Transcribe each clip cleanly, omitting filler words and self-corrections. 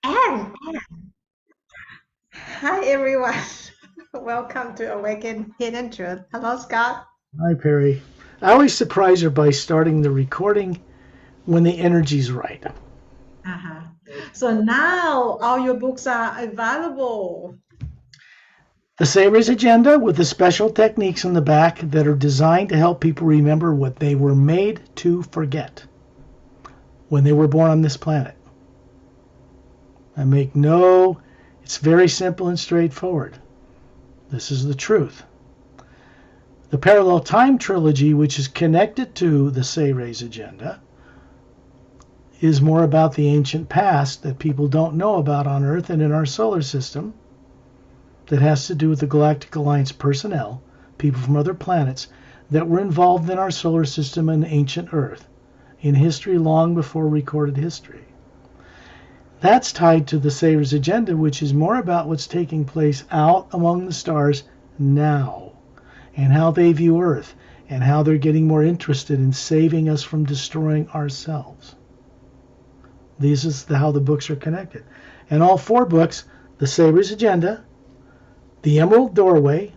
And hi everyone. Welcome to Awaken Hidden Truth. Hello, Scott. Hi, Perry. I always surprise her by starting the recording when the energy's right. Uh-huh. So now all your books are available. The Saver's Agenda with the special techniques in the back that are designed to help people remember what they were made to forget when they were born on this planet. It's very simple and straightforward. This is the truth. The Parallel Time Trilogy, which is connected to the Saver's Agenda, is more about the ancient past that people don't know about on Earth and in our solar system, that has to do with the Galactic Alliance personnel, people from other planets, that were involved in our solar system and ancient Earth, in history long before recorded history. That's tied to the Saver's Agenda, which is more about what's taking place out among the stars now, and how they view Earth, and how they're getting more interested in saving us from destroying ourselves. This is how the books are connected. And all four books, The Saver's Agenda, The Emerald Doorway,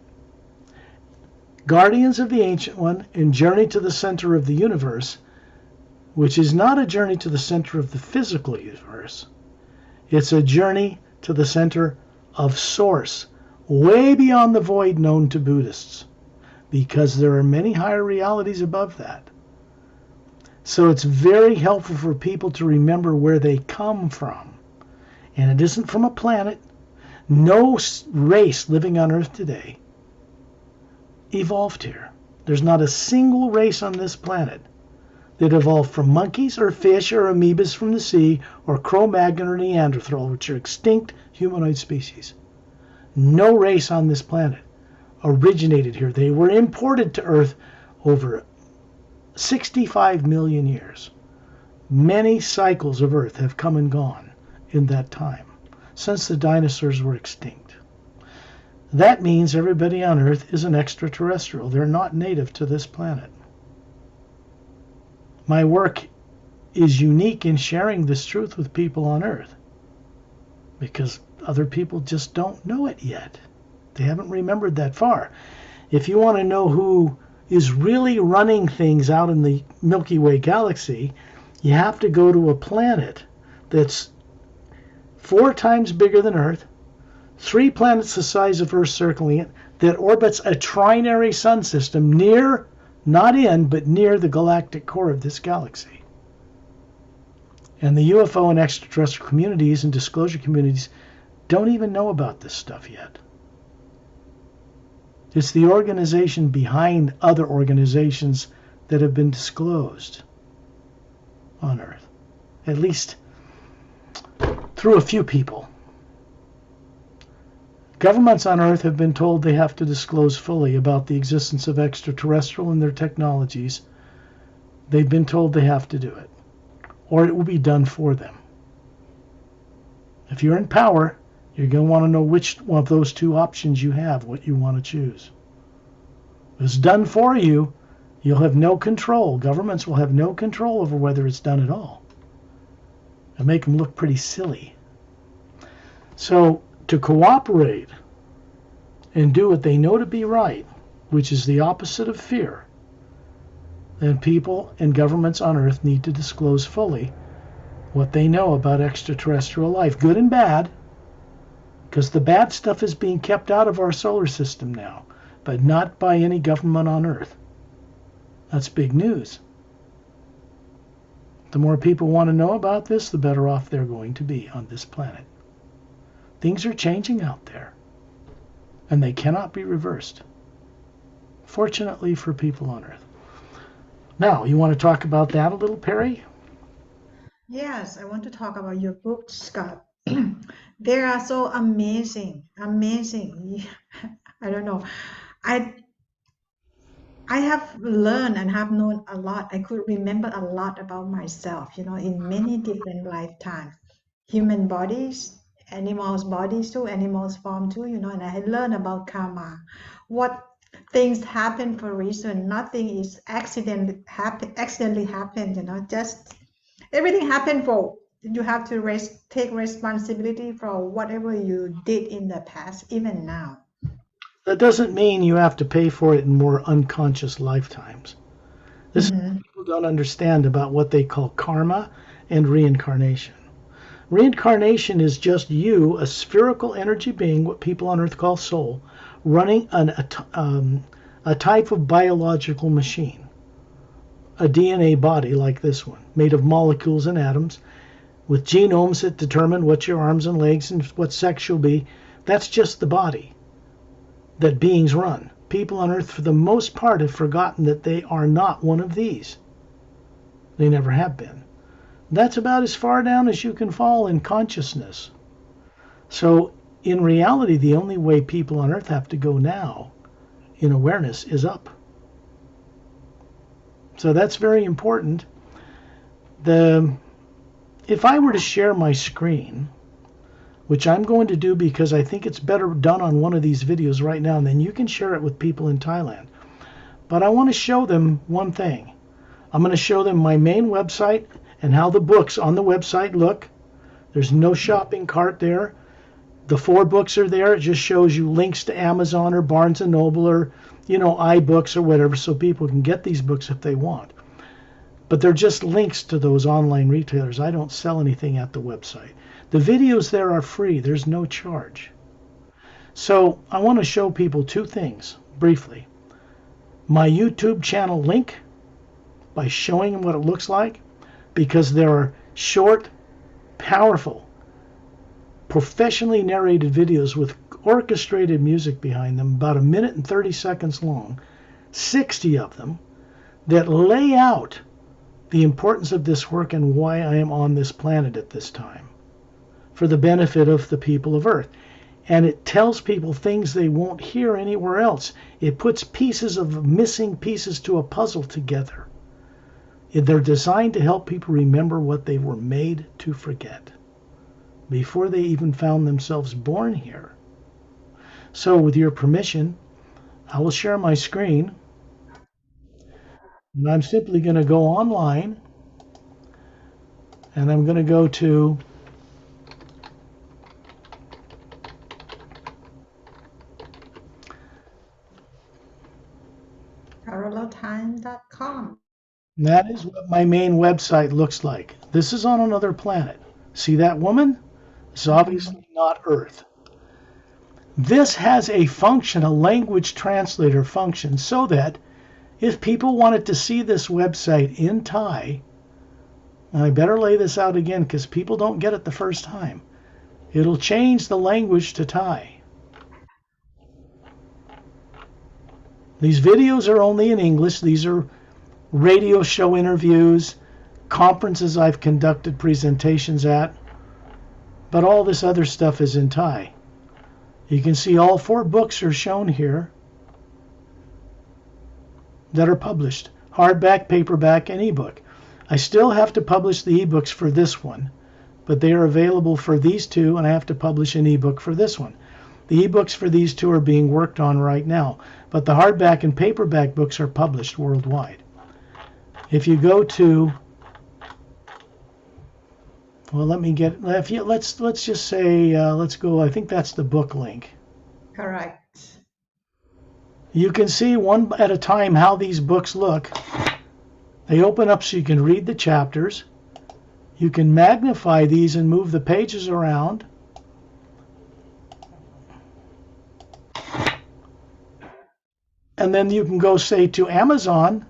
Guardians of the Ancient One, and Journey to the Center of the Universe, which is not a journey to the center of the physical universe. It's a journey to the center of Source, way beyond the void known to Buddhists, because there are many higher realities above that. So it's very helpful for people to remember where they come from. And it isn't from a planet. No race living on Earth today evolved here. There's not a single race on this planet that evolved from monkeys or fish or amoebas from the sea or Cro-Magnon or Neanderthal, which are extinct humanoid species. No race on this planet originated here. They were imported to Earth over 65 million years. Many cycles of Earth have come and gone in that time, since the dinosaurs were extinct. That means everybody on Earth is an extraterrestrial. They're not native to this planet. My work is unique in sharing this truth with people on Earth, because other people just don't know it yet. They haven't remembered that far. If you want to know who is really running things out in the Milky Way galaxy, you have to go to a planet that's 4 times bigger than Earth, 3 planets the size of Earth circling it, that orbits a trinary sun system near, not in, but near the galactic core of this galaxy. And the UFO and extraterrestrial communities and disclosure communities don't even know about this stuff yet. It's the organization behind other organizations that have been disclosed on Earth, at least through a few people. Governments on Earth have been told they have to disclose fully about the existence of extraterrestrial and their technologies. They've been told they have to do it, or it will be done for them. If you're in power, you're going to want to know which one of those 2 options you have, what you want to choose. If it's done for you, you'll have no control. Governments will have no control over whether it's done at all. It'll make them look pretty silly. So to cooperate and do what they know to be right, which is the opposite of fear, then people and governments on Earth need to disclose fully what they know about extraterrestrial life, good and bad, because the bad stuff is being kept out of our solar system now, but not by any government on Earth. That's big news. The more people want to know about this, the better off they're going to be on this planet. Things are changing out there, and they cannot be reversed, fortunately for people on Earth. Now, you want to talk about that a little, Perry? Yes, I want to talk about your books, Scott. They are so amazing, amazing. I don't know. I I have learned and have known a lot. I could remember a lot about myself, in many different lifetimes. Human bodies, animals' bodies too, animals' form too, and I had learned about karma. What things happen for a reason. Nothing is accidentally happen, just everything happened for you have to take responsibility for whatever you did in the past, even now. That doesn't mean you have to pay for it in more unconscious lifetimes. This is Mm-hmm. what people don't understand about what they call karma and reincarnation. Reincarnation is just you, a spherical energy being, what people on Earth call soul, running a type of biological machine, a DNA body like this one, made of molecules and atoms, with genomes that determine what your arms and legs and what sex you'll be. That's just the body that beings run. People on Earth, for the most part, have forgotten that they are not one of these. They never have been. That's about as far down as you can fall in consciousness. So, in reality, the only way people on Earth have to go now in awareness is up. So that's very important. If I were to share my screen, which I'm going to do because I think it's better done on one of these videos right now, and then you can share it with people in Thailand. But I want to show them one thing. I'm going to show them my main website and how the books on the website look. There's no shopping cart there. The 4 books are there. It just shows you links to Amazon or Barnes & Noble or, iBooks or whatever, so people can get these books if they want. But they're just links to those online retailers. I don't sell anything at the website. The videos there are free. There's no charge. So I want to show people 2 things briefly. My YouTube channel link, by showing them what it looks like, because there are short, powerful, professionally narrated videos with orchestrated music behind them, about 1 minute and 30 seconds long, 60 of them, that lay out the importance of this work and why I am on this planet at this time, for the benefit of the people of Earth. And it tells people things they won't hear anywhere else. It puts pieces of missing pieces to a puzzle together. They're designed to help people remember what they were made to forget before they even found themselves born here. So with your permission, I will share my screen. And I'm simply going to go online, and I'm going to go to paralleltime.com. that is what my main website looks like. This is on another planet. See that woman? It's obviously not Earth. This has a function, a language translator function, so that if people wanted to see this website in Thai, and I better lay this out again because people don't get it the first time, it'll change the language to Thai. These videos are only in English. These are radio show interviews, conferences I've conducted presentations at, but all this other stuff is in Thai. You can see all 4 books are shown here that are published, hardback, paperback, and ebook. I still have to publish the ebooks for this one, but they are available for these 2, and I have to publish an ebook for this one. The ebooks for these 2 are being worked on right now, but the hardback and paperback books are published worldwide. If you go to, well, let's just say, let's go, I think that's the book link. Correct. You can see one at a time how these books look. They open up so you can read the chapters. You can magnify these and move the pages around. And then you can go, say, to Amazon,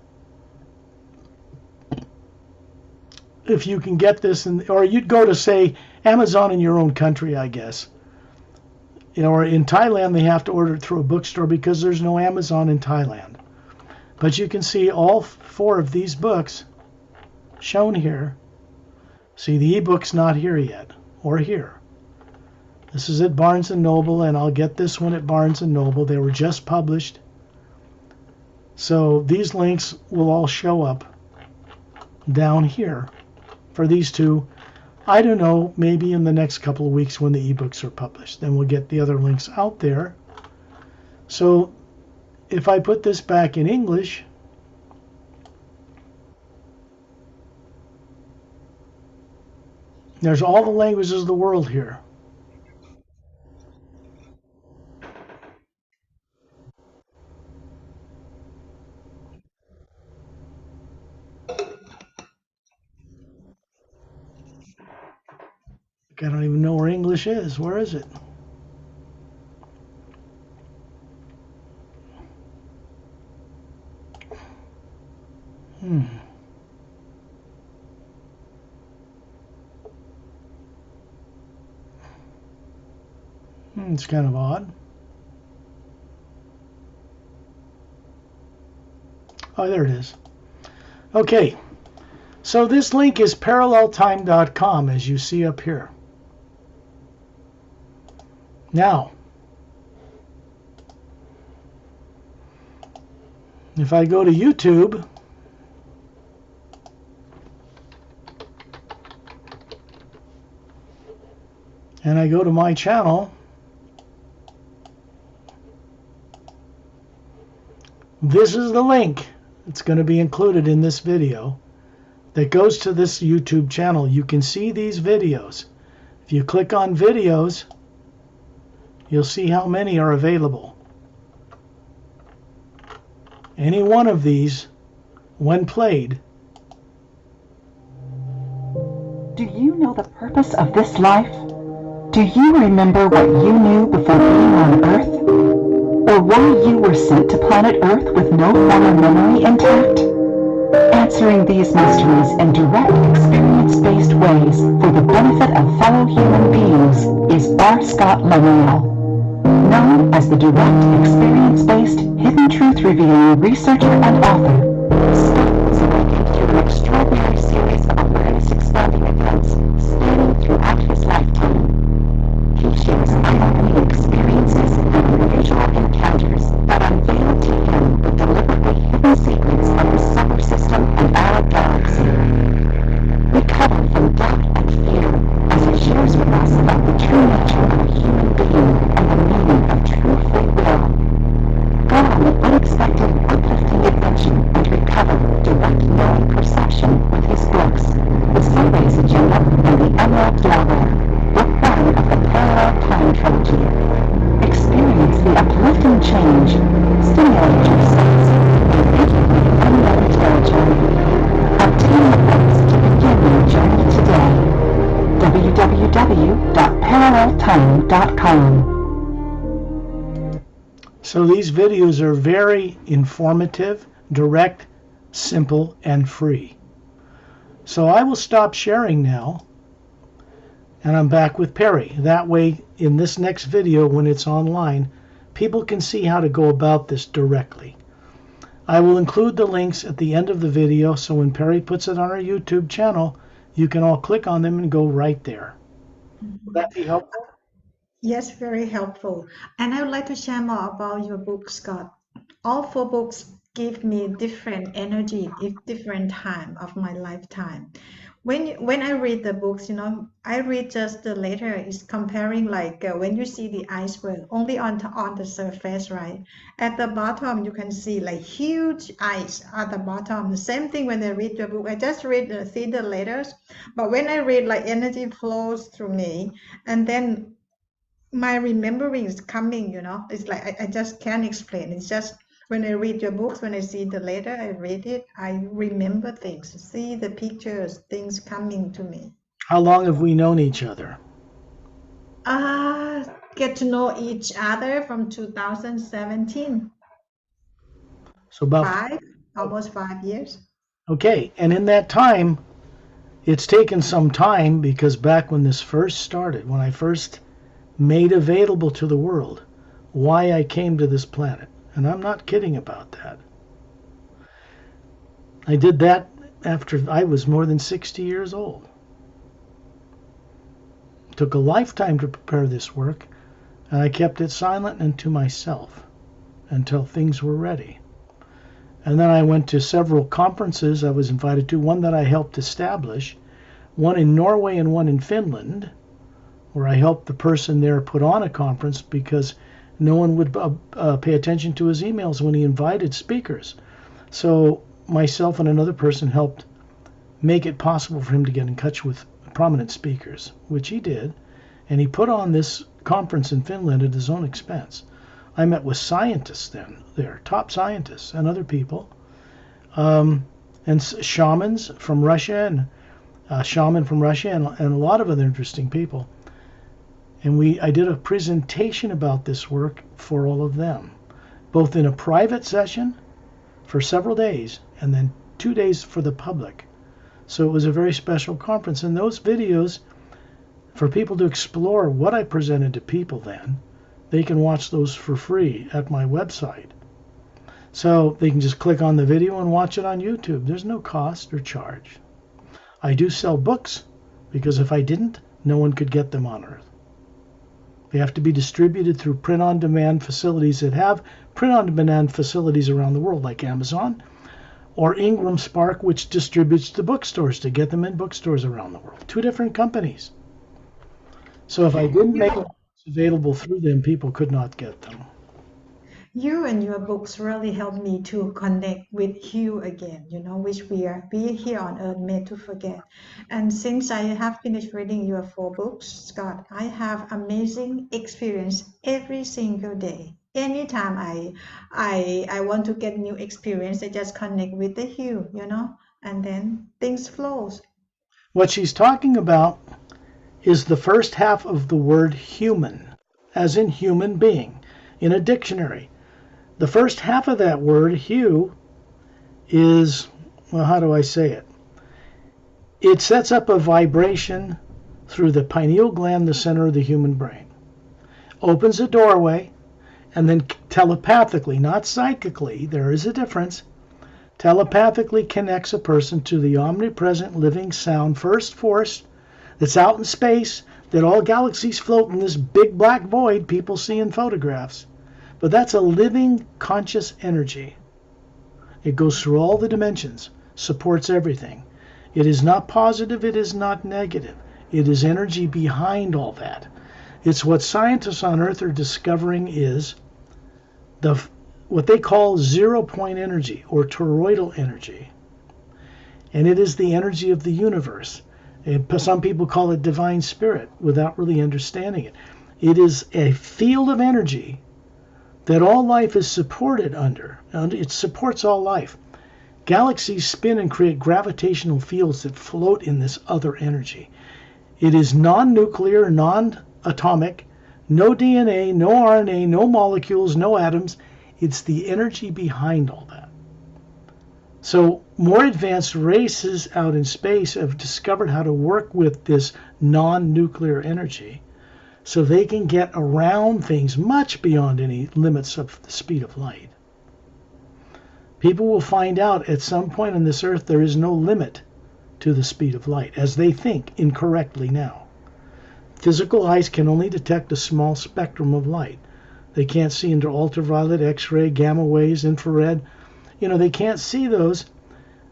if you can get this, or you'd go to, say, Amazon in your own country, I guess. Or in Thailand, they have to order it through a bookstore because there's no Amazon in Thailand. But you can see all 4 of these books shown here. See, the ebook's not here yet, or here. This is at Barnes & Noble, and I'll get this one at Barnes & Noble. They were just published. So these links will all show up down here for these 2. I don't know, maybe in the next couple of weeks when the ebooks are published. Then we'll get the other links out there. So if I put this back in English, There's all the languages of the world here. I don't even know where English is. Where is it? It's kind of odd. Oh, there it is. Okay, so this link is paralleltime.com, as you see up here. Now, if I go to YouTube, and I go to my channel, this is the link. It's going to be included in this video that goes to this YouTube channel. You can see these videos. If you click on videos, you'll see how many are available. Any one of these, when played. Do you know the purpose of this life? Do you remember what you knew before being on Earth? Or why you were sent to planet Earth with no former memory intact? Answering these mysteries in direct experience-based ways for the benefit of fellow human beings is R. Scott Lamiel. Known as the direct experience-based hidden truth-revealing researcher and author, Scott was awakened to an extraordinary series of awareness-expanding events spanning throughout his lifetime. He shares eye-opening experiences and unusual encounters that unveil to him the deliberately hidden secrets of the solar system and our galaxy. Recover from doubt and fear as he shares with us about the true nature of a human being and the meaning of true free will. Go on an unexpected, uplifting adventure and recover direct knowing perception with his books, The Survey's Agenda and The Emerald Doorway. Book 1 of the Parallel Time Trilogy. Experience the uplifting change, stimulate your sense, and integrate unknown territory. Obtain the books to begin your journey today. www.paralleltime.com. So these videos are very informative, direct, simple, and free. So I will stop sharing now, and I'm back with Perry. That way, in this next video, when it's online, people can see how to go about this directly. I will include the links at the end of the video, so when Perry puts it on our YouTube channel, you can all click on them and go right there. Will that be helpful? Yes, very helpful. And I would like to share more about your book, Scott. All 4 books give me different energy at different time of my lifetime. When I read the books, I read just the letter is comparing like when you see the iceberg only on the surface, right? At the bottom you can see like huge ice at the bottom. The same thing when I read your book. I just see the letters, but when I read, like energy flows through me, and then my remembering is coming. It's like I just can't explain. It's just when I read your books, when I see the letter, I read it, I remember things, see the pictures, things coming to me. How long have we known each other? Get to know each other from 2017. So about almost 5 years. Okay, and in that time, it's taken some time, because back when this first started, when I first made available to the world why I came to this planet, and I'm not kidding about that. I did that after I was more than 60 years old. It took a lifetime to prepare this work, and I kept it silent and to myself until things were ready. And then I went to several conferences I was invited to, one that I helped establish, one in Norway and one in Finland, where I helped the person there put on a conference because no one would pay attention to his emails when he invited speakers. So myself and another person helped make it possible for him to get in touch with prominent speakers, which he did, and he put on this conference in Finland at his own expense. I met with scientists there, top scientists and other people, and shamans from Russia, and a shaman from Russia, and a lot of other interesting people. And I did a presentation about this work for all of them, both in a private session for several days, and then 2 days for the public. So it was a very special conference. And those videos, for people to explore what I presented to people then, they can watch those for free at my website. So they can just click on the video and watch it on YouTube. There's no cost or charge. I do sell books, because if I didn't, no one could get them on Earth. They have to be distributed through print-on-demand facilities that have print-on-demand facilities around the world, like Amazon, or Ingram Spark, which distributes to bookstores to get them in bookstores around the world. 2 different companies. So if I didn't make it available through them, people could not get them. You and your books really helped me to connect with you again, which we here on earth made to forget. And since I have finished reading your 4 books, Scott, I have amazing experience every single day. Anytime I want to get new experience, I just connect with the Hugh, and then things flows. What she's talking about is the first half of the word human, as in human being, in a dictionary. The first half of that word, Hugh, is, well, how do I say it? It sets up a vibration through the pineal gland, the center of the human brain. Opens a doorway, and then telepathically, not psychically, there is a difference, telepathically connects a person to the omnipresent living sound first force that's out in space, that all galaxies float in this big black void people see in photographs. But that's a living, conscious energy. It goes through all the dimensions, supports everything. It is not positive, it is not negative. It is energy behind all that. It's what scientists on Earth are discovering is what they call zero-point energy, or toroidal energy. And it is the energy of the universe. Some people call it divine spirit without really understanding it. It is a field of energy that all life is supported under. It supports all life. Galaxies spin and create gravitational fields that float in this other energy. It is non-nuclear, non-atomic, no DNA, no RNA, no molecules, no atoms. It's the energy behind all that. So more advanced races out in space have discovered how to work with this non-nuclear energy, so they can get around things much beyond any limits of the speed of light. People will find out at some point on this earth there is no limit to the speed of light, as they think incorrectly now. Physical eyes can only detect a small spectrum of light. They can't see into ultraviolet, X-ray, gamma waves, infrared. They can't see those.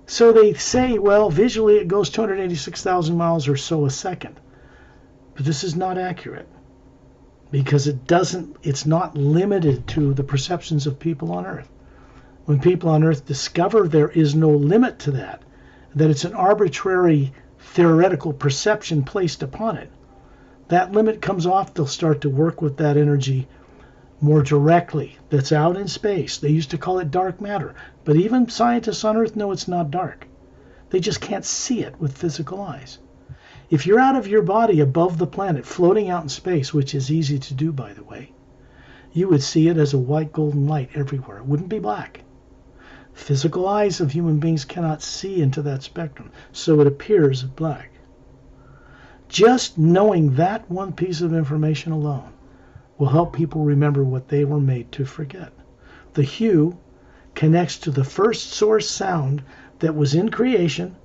So they say, well, visually it goes 286,000 miles or so a second. But this is not accurate, because it's not limited to the perceptions of people on Earth. When people on Earth discover there is no limit to that it's an arbitrary theoretical perception placed upon it, that limit comes off. They'll start to work with that energy more directly that's out in space. They used to call it dark matter, but even scientists on Earth know it's not dark. They just can't see it with physical eyes. If you're out of your body above the planet, floating out in space, which is easy to do, by the way, you would see it as a white golden light everywhere. It wouldn't be black. Physical eyes of human beings cannot see into that spectrum, so it appears black. Just knowing that one piece of information alone will help people remember what they were made to forget. The hue connects to the first source sound that was in creation,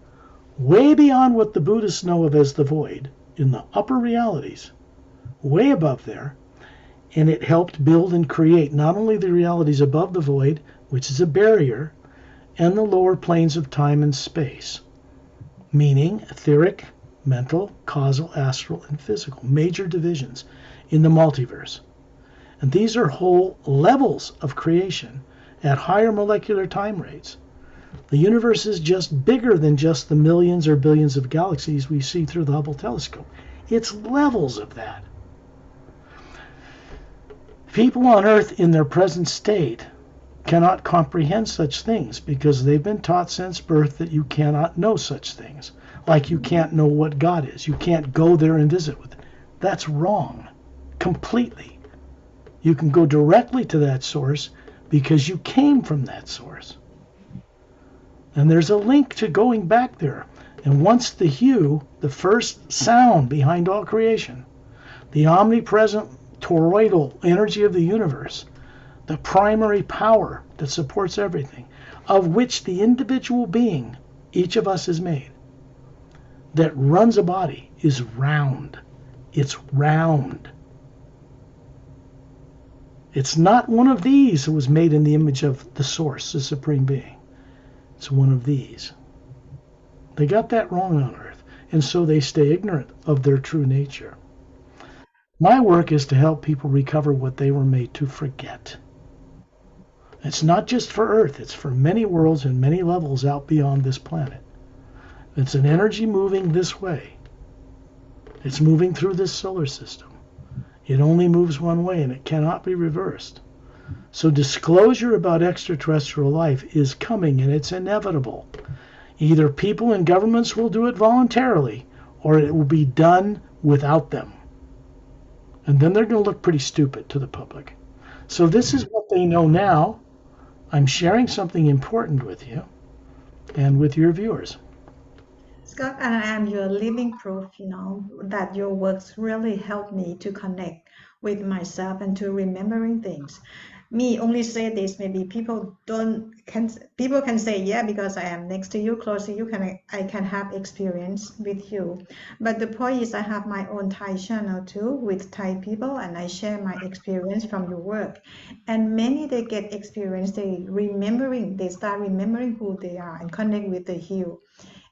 way beyond what the Buddhists know of as the void, in the upper realities, way above there, and it helped build and create not only the realities above the void, which is a barrier, and the lower planes of time and space, meaning etheric, mental, causal, astral, and physical, major divisions in the multiverse. And these are whole levels of creation at higher molecular time rates. The universe is just bigger than just the millions or billions of galaxies we see through the Hubble telescope. It's levels of that. People on Earth in their present state cannot comprehend such things because they've been taught since birth that you cannot know such things. Like you can't know what God is. You can't go there and visit with it. That's wrong. Completely. You can go directly to that source because you came from that source. And there's a link to going back there. And once the hue, the first sound behind all creation, the omnipresent toroidal energy of the universe, the primary power that supports everything, of which the individual being, each of us is made, that runs a body, is round. It's round. It's not one of these that was made in the image of the source, the supreme being. It's one of these. They got that wrong on Earth, and so they stay ignorant of their true nature. My work is to help people recover what they were made to forget. It's not just for Earth, it's for many worlds and many levels out beyond this planet. It's an energy moving this way. It's moving through this solar system. It only moves one way and it cannot be reversed. So disclosure about extraterrestrial life is coming and it's inevitable. Either people and governments will do it voluntarily or it will be done without them. And then they're going to look pretty stupid to the public. So this is what they know now. I'm sharing something important with you and with your viewers. Scott, and I am your living proof, that your works really helped me to connect with myself and to remembering things. Me only say this, maybe people can say, yeah, because I am next to you, close to you, I can have experience with you. But the point is I have my own Thai channel too with Thai people, and I share my experience from your work. And many they get experience, they start remembering who they are and connect with the heal.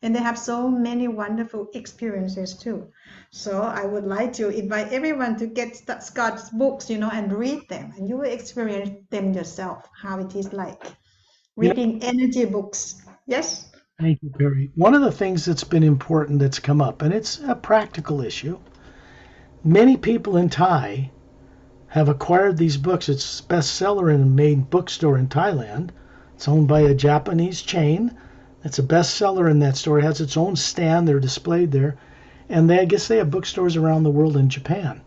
And they have so many wonderful experiences too. So I would like to invite everyone to get Scott's books, and read them, and you will experience them yourself, how it is like Yep. reading energy books. Yes? Thank you, Perry. One of the things that's been important that's come up, and it's a practical issue, many people in Thai have acquired these books. It's a bestseller in a main bookstore in Thailand. It's owned by a Japanese chain. It's a bestseller in that store. It has its own stand. They're displayed there. And I guess they have bookstores around the world in Japan.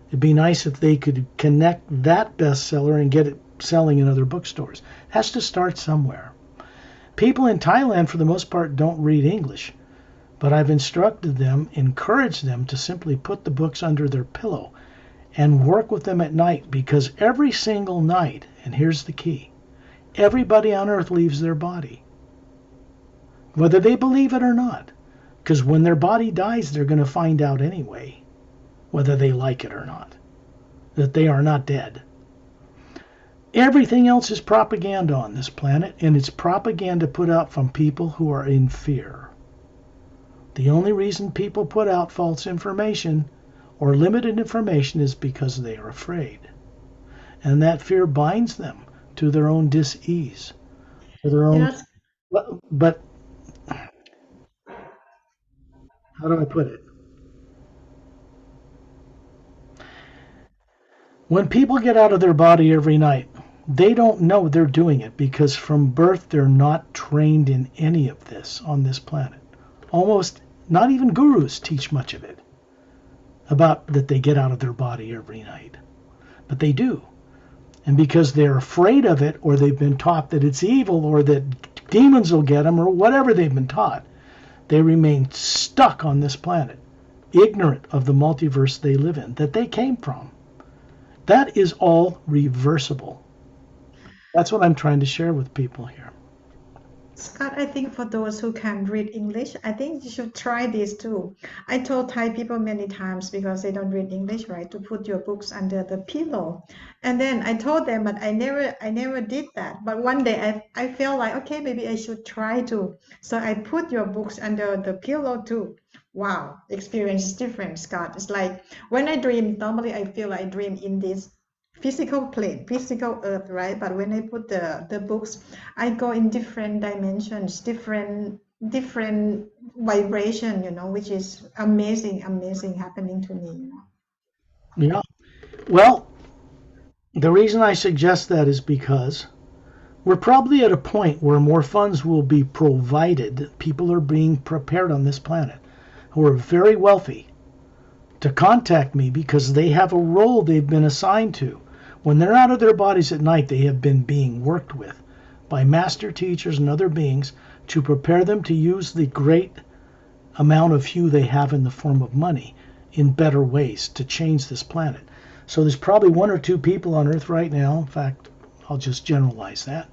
It'd be nice if they could connect that bestseller and get it selling in other bookstores. It has to start somewhere. People in Thailand, for the most part, don't read English. But I've instructed them, encouraged them to simply put the books under their pillow and work with them at night, because every single night, and here's the key, everybody on earth leaves their body. Whether they believe it or not. Because when their body dies, they're going to find out anyway, whether they like it or not, that they are not dead. Everything else is propaganda on this planet, and it's propaganda put out from people who are in fear. The only reason people put out false information or limited information is because they are afraid. And that fear binds them to their own dis-ease, to their own... Yes. But how do I put it? When people get out of their body every night, they don't know they're doing it because from birth they're not trained in any of this on this planet. Almost not even gurus teach much of it about that they get out of their body every night. But they do. And because they're afraid of it, or they've been taught that it's evil, or that demons will get them, or whatever they've been taught, they remain stuck on this planet, ignorant of the multiverse they live in, that they came from. That is all reversible. That's what I'm trying to share with people here. Scott, I think for those who can read English, I think you should try this too. I told Thai people many times, because they don't read English, right, to put your books under the pillow. And then I told them, but I never did that. But one day I felt like, okay, maybe I should try to. So I put your books under the pillow too. Wow, experience is different, Scott. It's like when I dream, normally I feel like I dream in this physical plane, physical earth, right? But when I put the books, I go in different dimensions, different vibration, which is amazing, amazing happening to me. Yeah. Well, the reason I suggest that is because we're probably at a point where more funds will be provided. People are being prepared on this planet who are very wealthy to contact me because they have a role they've been assigned to. When they're out of their bodies at night, they have been being worked with by master teachers and other beings to prepare them to use the great amount of hue they have in the form of money in better ways to change this planet. So there's probably one or two people on Earth right now, in fact, I'll just generalize that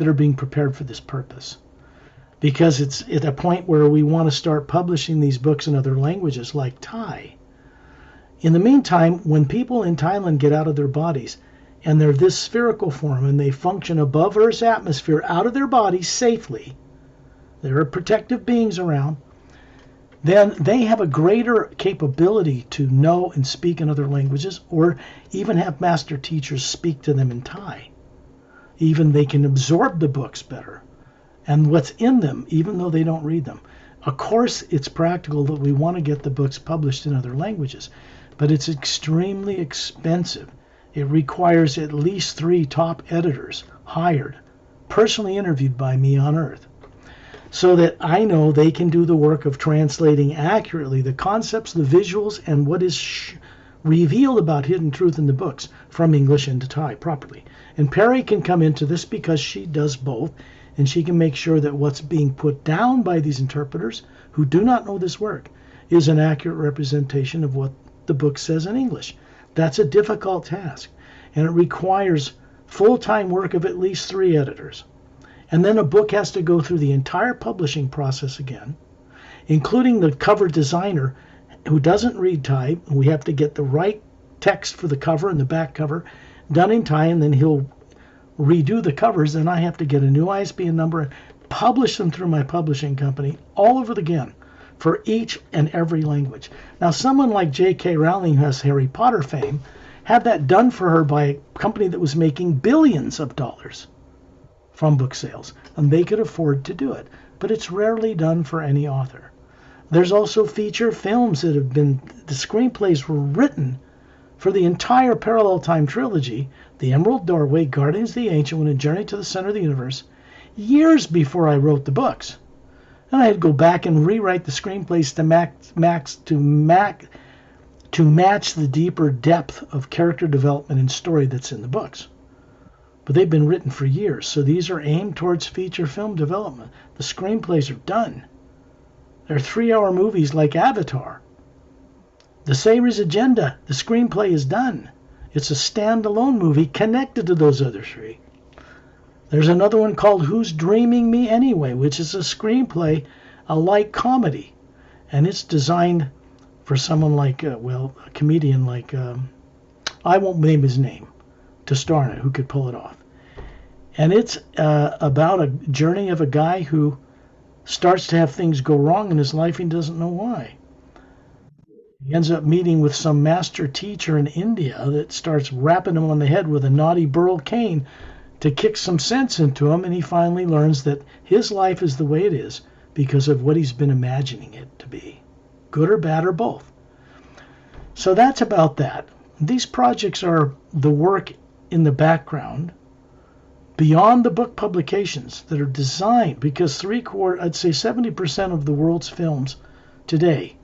are being prepared for this purpose. Because it's at a point where we want to start publishing these books in other languages like Thai. In the meantime, when people in Thailand get out of their bodies and they're this spherical form and they function above Earth's atmosphere out of their bodies safely, there are protective beings around, then they have a greater capability to know and speak in other languages, or even have master teachers speak to them in Thai. Even they can absorb the books better and what's in them, even though they don't read them. Of course, it's practical that we want to get the books published in other languages, but it's extremely expensive. It requires at least 3 top editors hired, personally interviewed by me on Earth, so that I know they can do the work of translating accurately the concepts, the visuals, and what is revealed about hidden truth in the books from English into Thai properly. And Perry can come into this because she does both, and she can make sure that what's being put down by these interpreters who do not know this work is an accurate representation of what the book says in English. That's a difficult task, and it requires full-time work of at least 3 editors. And then a book has to go through the entire publishing process again, including the cover designer who doesn't read Thai. We have to get the right text for the cover and the back cover done in Thai, and then he'll redo the covers, and I have to get a new ISBN number and publish them through my publishing company all over again for each and every language. Now, someone like J.K. Rowling, who has Harry Potter fame, had that done for her by a company that was making billions of dollars from book sales, and they could afford to do it. But it's rarely done for any author. There's also feature films that have been, the screenplays were written for the entire Parallel Time trilogy, The Emerald Doorway, Guardians of the Ancient One, and Journey to the Center of the Universe, years before I wrote the books. And I had to go back and rewrite the screenplays to match the deeper depth of character development and story that's in the books. But they've been written for years, so these are aimed towards feature film development. The screenplays are done. They're 3-hour movies like Avatar. The Savior's Agenda, the screenplay is done. It's a standalone movie connected to those other 3. There's another one called Who's Dreaming Me Anyway, which is a screenplay, a light comedy. And it's designed for someone like, a comedian like, I won't name his name, to star in it, who could pull it off. And it's about a journey of a guy who starts to have things go wrong in his life and doesn't know why. He ends up meeting with some master teacher in India that starts rapping him on the head with a naughty burl cane to kick some sense into him, and he finally learns that his life is the way it is because of what he's been imagining it to be, good or bad or both. So that's about that. These projects are the work in the background beyond the book publications that are designed, because I'd say 70% of the world's films today,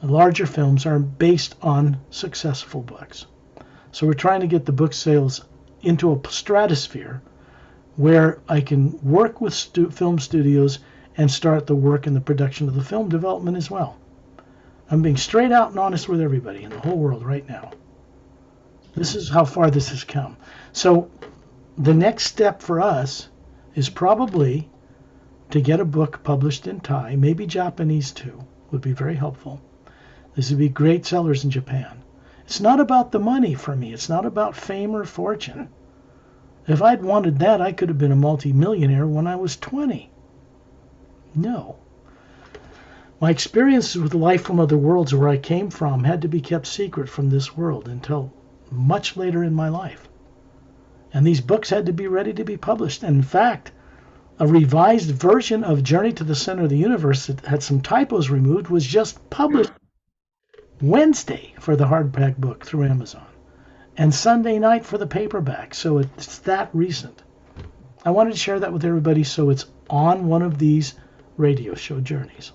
the larger films, are based on successful books. So we're trying to get the book sales into a stratosphere where I can work with film studios and start the work in the production of the film development as well. I'm being straight out and honest with everybody in the whole world right now. This is how far this has come. So the next step for us is probably to get a book published in Thai, maybe Japanese too, would be very helpful. This would be great sellers in Japan. It's not about the money for me. It's not about fame or fortune. If I'd wanted that, I could have been a multi-millionaire when I was 20. No. My experiences with life from other worlds where I came from had to be kept secret from this world until much later in my life. And these books had to be ready to be published. And in fact, a revised version of Journey to the Center of the Universe that had some typos removed was just published Wednesday for the hardback book through Amazon, and Sunday night for the paperback. So it's that recent. I wanted to share that with everybody, so it's on one of these radio show journeys.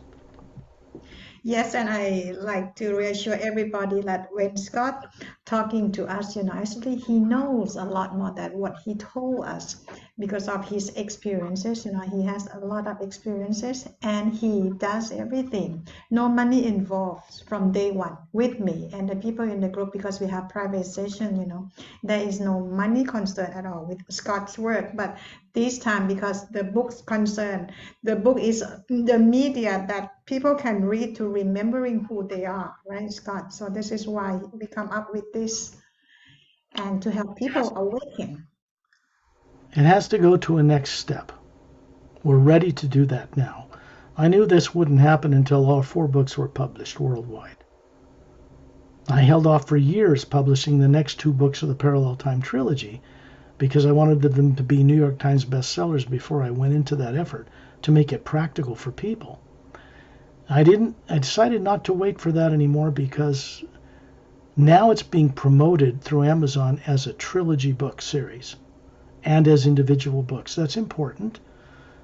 Yes, and I like to reassure everybody that when Scott talking to us, actually he knows a lot more than what he told us because of his experiences. He has a lot of experiences and he does everything. No money involved from day one with me and the people in the group because we have private session. There is no money concern at all with Scott's work, but this time because the book's concern, the book is the media that people can read to remembering who they are, right, Scott? So this is why we come up with this and to help people awaken. It has to go to a next step. We're ready to do that now. I knew this wouldn't happen until all 4 books were published worldwide. I held off for years publishing the next 2 books of the Parallel Time trilogy because I wanted them to be New York Times bestsellers before I went into that effort to make it practical for people. I decided not to wait for that anymore because now it's being promoted through Amazon as a trilogy book series and as individual books. That's important.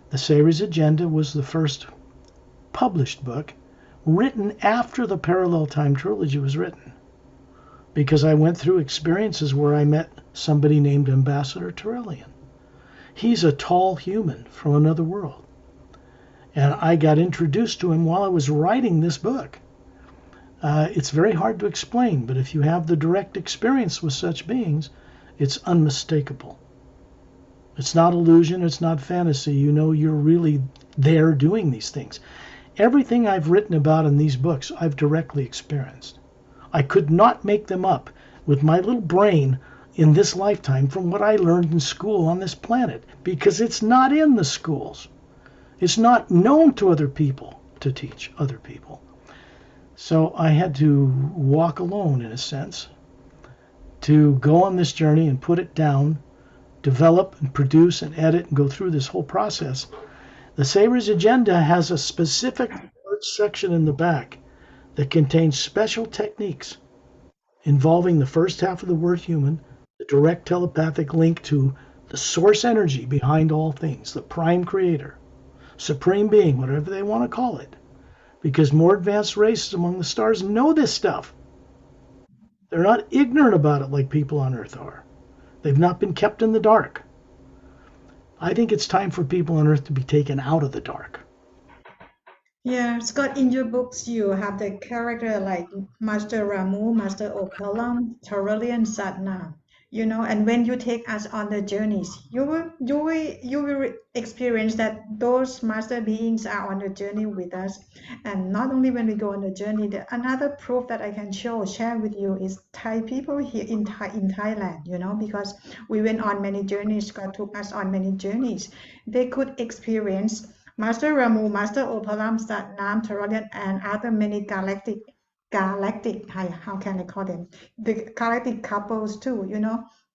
The Series Agenda was the first published book written after the Parallel Time trilogy was written, because I went through experiences where I met somebody named Ambassador Terrellian. He's a tall human from another world. And I got introduced to him while I was writing this book. It's very hard to explain, but if you have the direct experience with such beings, it's unmistakable. It's not illusion, it's not fantasy. You know you're really there doing these things. Everything I've written about in these books, I've directly experienced. I could not make them up with my little brain in this lifetime from what I learned in school on this planet, because it's not in the schools. It's not known to other people to teach other people. So I had to walk alone, in a sense, to go on this journey and put it down, develop and produce and edit and go through this whole process. The Saber's Agenda has a specific section in the back that contains special techniques involving the first half of the word human, the direct telepathic link to the source energy behind all things, the prime creator, supreme being, whatever they want to call it, because more advanced races among the stars know this stuff. They're not ignorant about it like people on Earth are. They've not been kept in the dark. I think it's time for people on Earth to be taken out of the dark. Yeah, Scott, in your books, you have the character like Master Ramu, Master Opalam, Taurelian Satnam, and when you take us on the journeys, you will experience that those master beings are on the journey with us. And not only when we go on the journey, another proof that I can share with you is Thai people here in Thailand, because we went on many journeys, Scott took us on many journeys. They could experience Master Ramu, Master Opalam, Satnam, Taurelian, and other many how can I call them? The galactic couples too,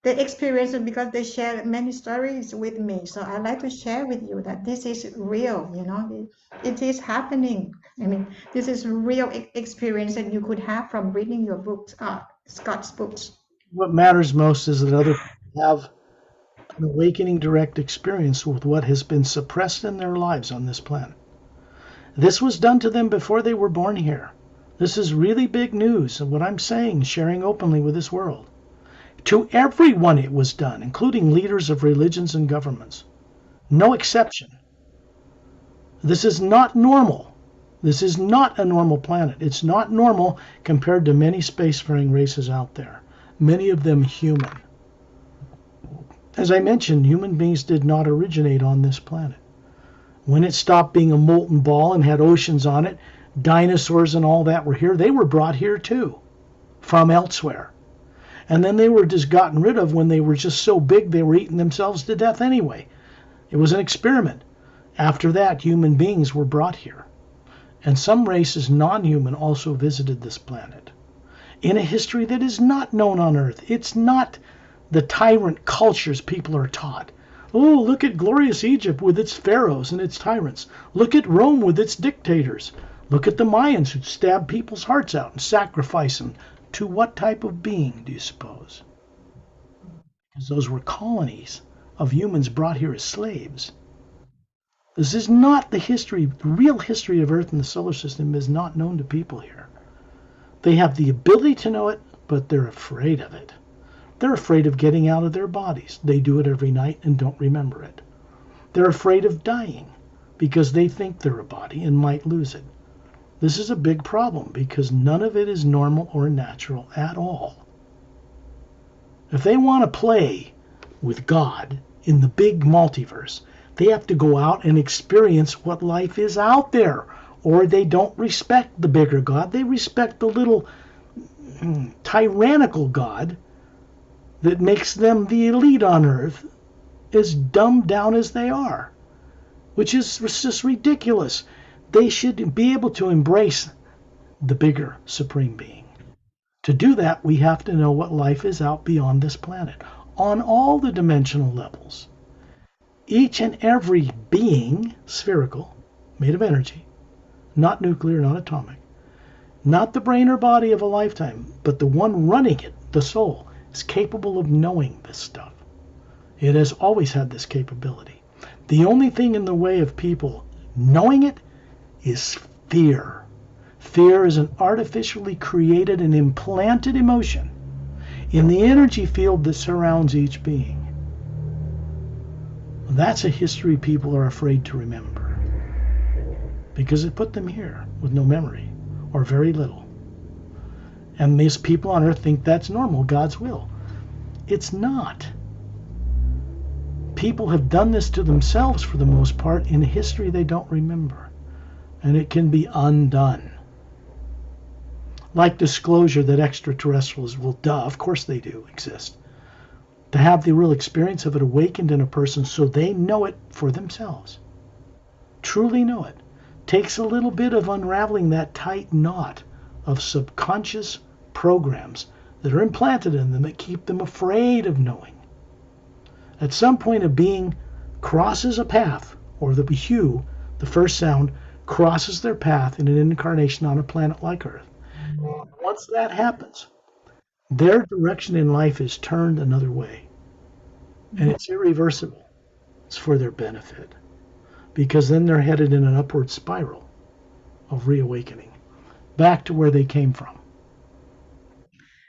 They experience it because they share many stories with me. So I like to share with you that this is real, it is happening. I mean, this is real experience that you could have from reading your books, Scott's books. What matters most is that other people have an awakening direct experience with what has been suppressed in their lives on this planet. This was done to them before they were born here. This is really big news, and what I'm saying, sharing openly with this world. To everyone it was done, including leaders of religions and governments. No exception. This is not normal. This is not a normal planet. It's not normal compared to many spacefaring races out there, many of them human. As I mentioned, human beings did not originate on this planet. When it stopped being a molten ball and had oceans on it, dinosaurs and all that were here. They were brought here too, from elsewhere. And then they were just gotten rid of when they were just so big they were eating themselves to death anyway. It was an experiment. After that, human beings were brought here. And some races, non-human, also visited this planet. in a history that is not known on Earth. It's not the tyrant cultures people are taught. Oh, look at glorious Egypt with its pharaohs and its tyrants. Look at Rome with its dictators. Look at the Mayans who stab people's hearts out and sacrifice them. To what type of being, do you suppose? Because those were colonies of humans brought here as slaves. This is not the history, the real history of Earth and the solar system is not known to people here. They have the ability to know it, but they're afraid of it. They're afraid of getting out of their bodies. They do it every night and don't remember it. They're afraid of dying because they think they're a body and might lose it. This is a big problem because none of it is normal or natural at all. If they want to play with God in the big multiverse, they have to go out and experience what life is out there, or they don't respect the bigger God. They respect the little tyrannical God that makes them the elite on Earth, as dumbed down as they are, which is just ridiculous. They should be able to embrace the bigger supreme being. To do that, we have to know what life is out beyond this planet, on all the dimensional levels. Each and every being, spherical, made of energy, not nuclear, not atomic, not the brain or body of a lifetime, but the one running it, the soul, is capable of knowing this stuff. It has always had this capability. The only thing in the way of people knowing it is fear. Fear is an artificially created and implanted emotion in the energy field that surrounds each being. That's a history people are afraid to remember because it put them here with no memory or very little. And these people on Earth think that's normal, God's will. It's not. People have done this to themselves for the most part in history they don't remember. And it can be undone. Like disclosure that extraterrestrials will, of course they do exist. To have the real experience of it awakened in a person so they know it for themselves. Truly know it. Takes a little bit of unraveling that tight knot of subconscious programs that are implanted in them that keep them afraid of knowing. At some point a being crosses a path, or the hue, the first sound, crosses their path in an incarnation on a planet like Earth. Once that happens, their direction in life is turned another way. And it's irreversible. It's for their benefit. Because then they're headed in an upward spiral of reawakening, back to where they came from.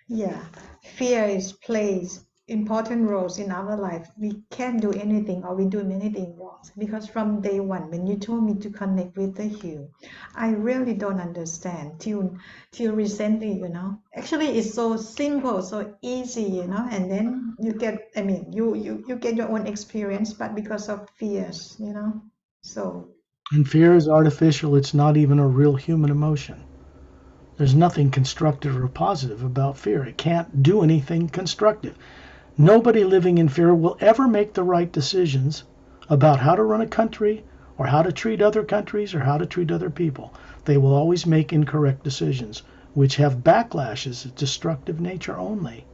Yeah, fear plays important roles in our life. We can't do anything or we do anything wrong because from day one, when you told me to connect with the hue, I really don't understand till recently. Actually, it's so simple, so easy, and then you get, you get your own experience, but because of fears. So And fear is artificial. It's not even a real human emotion. There's nothing constructive or positive about fear. It can't do anything constructive. Nobody living in fear will ever make the right decisions about how to run a country or how to treat other countries or how to treat other people. They will always make incorrect decisions, which have backlashes of destructive nature only.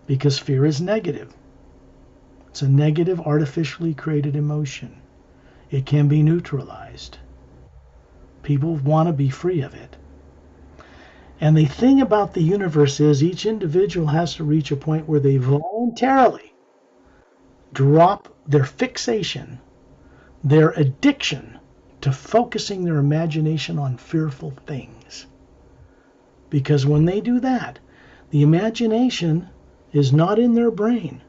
Because fear is negative. It's a negative, artificially created emotion. It can be neutralized. People want to be free of it. And the thing about the universe is each individual has to reach a point where they voluntarily drop their fixation, their addiction to focusing their imagination on fearful things. Because when they do that, the imagination is not in their brain.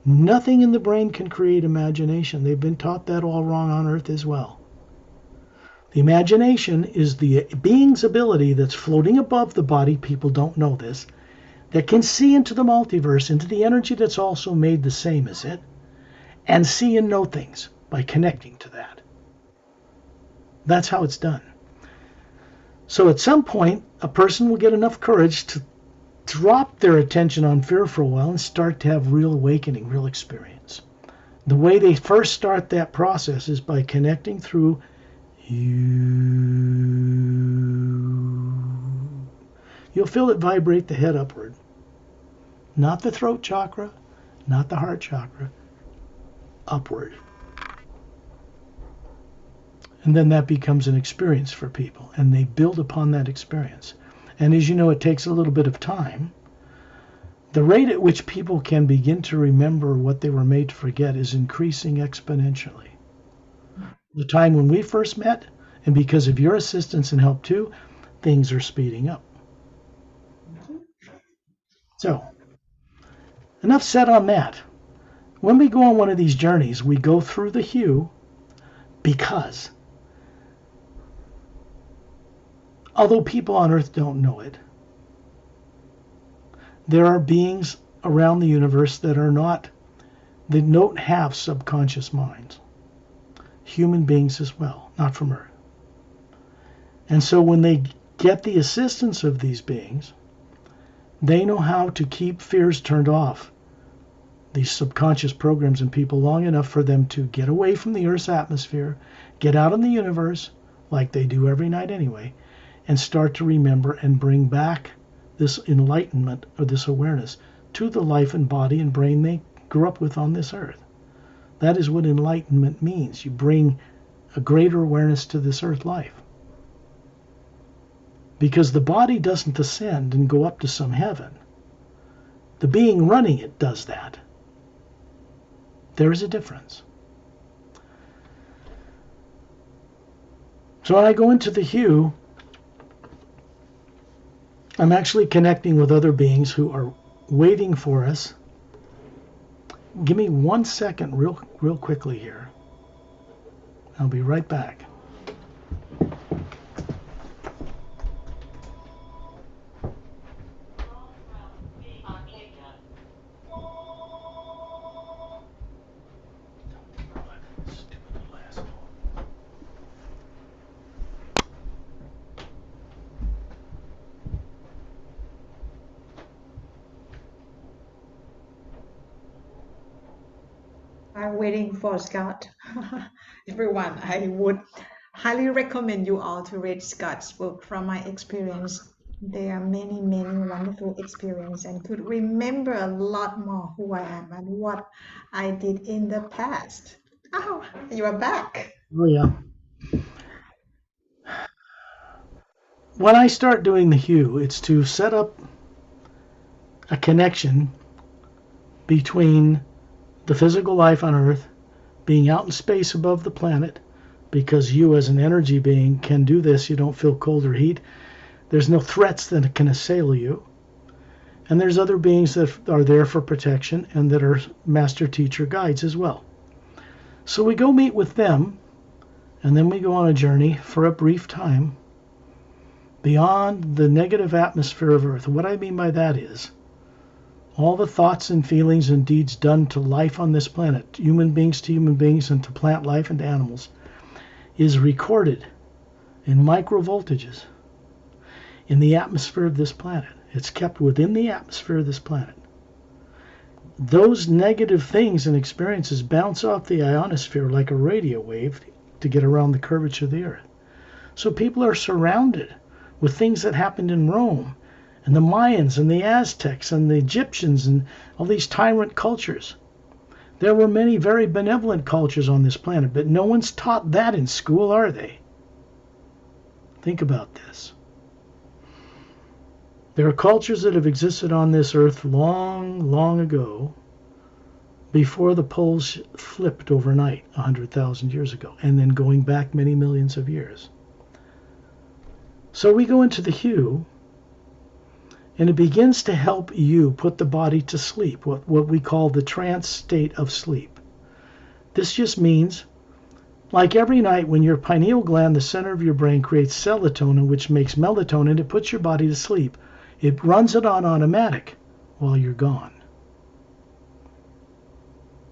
Nothing in the brain can create imagination. They've been taught that all wrong on Earth as well. The imagination is the being's ability that's floating above the body, people don't know this, that can see into the multiverse, into the energy that's also made the same as it, and see and know things by connecting to that. That's how it's done. So at some point, a person will get enough courage to drop their attention on fear for a while and start to have real awakening, real experience. The way they first start that process is by connecting through you you'll feel it vibrate the head upward. Not the throat chakra, not the heart chakra, upward. And then that becomes an experience for people, and they build upon that experience. And as you know, it takes a little bit of time. The rate at which people can begin to remember what they were made to forget is increasing exponentially. The time when we first met, and because of your assistance and help too, things are speeding up. So, enough said on that. When we go on one of these journeys, we go through the hue because, although people on Earth don't know it, there are beings around the universe that don't have subconscious minds. Human beings as well, not from Earth. And so when they get the assistance of these beings, they know how to keep fears turned off, these subconscious programs in people, long enough for them to get away from the Earth's atmosphere, get out in the universe, like they do every night anyway, and start to remember and bring back this enlightenment or this awareness to the life and body and brain they grew up with on this earth. That is what enlightenment means. You bring a greater awareness to this earth life. Because the body doesn't ascend and go up to some heaven. The being running it does that. There is a difference. So when I go into the hue, I'm actually connecting with other beings who are waiting for us. Give me 1 second real quickly here. I'll be right back. I'm waiting for Scott. Everyone, I would highly recommend you all to read Scott's book. From my experience, there are many, many wonderful experiences and could remember a lot more who I am and what I did in the past. Oh, you are back. Oh yeah. When I start doing the hue, it's to set up a connection between the physical life on Earth, being out in space above the planet, because you as an energy being can do this. You don't feel cold or heat. There's no threats that can assail you. And there's other beings that are there for protection and that are master teacher guides as well. So we go meet with them, and then we go on a journey for a brief time beyond the negative atmosphere of Earth. What I mean by that is all the thoughts and feelings and deeds done to life on this planet, human beings to human beings and to plant life and to animals, is recorded in microvoltages in the atmosphere of this planet. It's kept within the atmosphere of this planet. Those negative things and experiences bounce off the ionosphere like a radio wave to get around the curvature of the Earth. So people are surrounded with things that happened in Rome and the Mayans and the Aztecs and the Egyptians and all these tyrant cultures. There were many very benevolent cultures on this planet, but no one's taught that in school, are they? Think about this. There are cultures that have existed on this earth long, long ago, before the poles flipped overnight 100,000 years ago, and then going back many millions of years. So we go into the hue, and it begins to help you put the body to sleep, what we call the trance state of sleep. This just means, like every night when your pineal gland, the center of your brain, creates serotonin, which makes melatonin, it puts your body to sleep. It runs it on automatic while you're gone.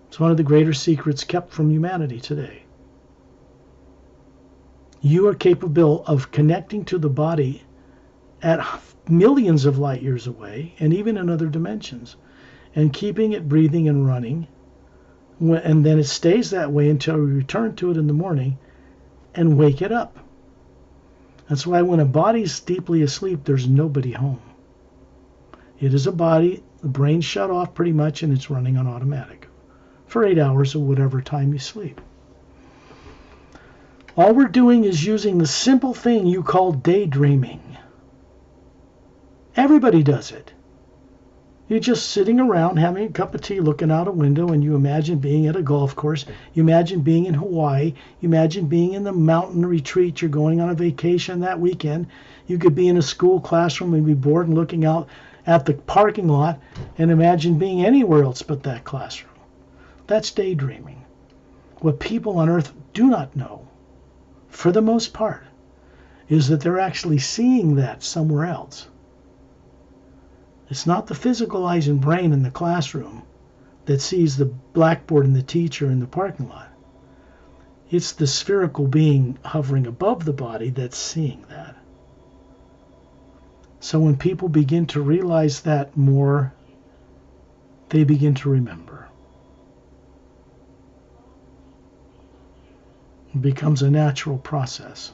It's one of the greater secrets kept from humanity today. You are capable of connecting to the body at millions of light years away, and even in other dimensions, and keeping it breathing and running, and then it stays that way until we return to it in the morning and wake it up. That's why when a body's deeply asleep, there's nobody home. It is a body, the brain's shut off pretty much, and it's running on automatic for 8 hours or whatever time you sleep. All we're doing is using the simple thing you call daydreaming. Everybody does it. You're just sitting around having a cup of tea, looking out a window, and you imagine being at a golf course. You imagine being in Hawaii. You imagine being in the mountain retreat. You're going on a vacation that weekend. You could be in a school classroom and be bored and looking out at the parking lot and imagine being anywhere else but that classroom. That's daydreaming. What people on earth do not know, for the most part, is that they're actually seeing that somewhere else. It's not the physical eyes and brain in the classroom that sees the blackboard and the teacher in the parking lot. It's the spherical being hovering above the body that's seeing that. So when people begin to realize that more, they begin to remember. It becomes a natural process.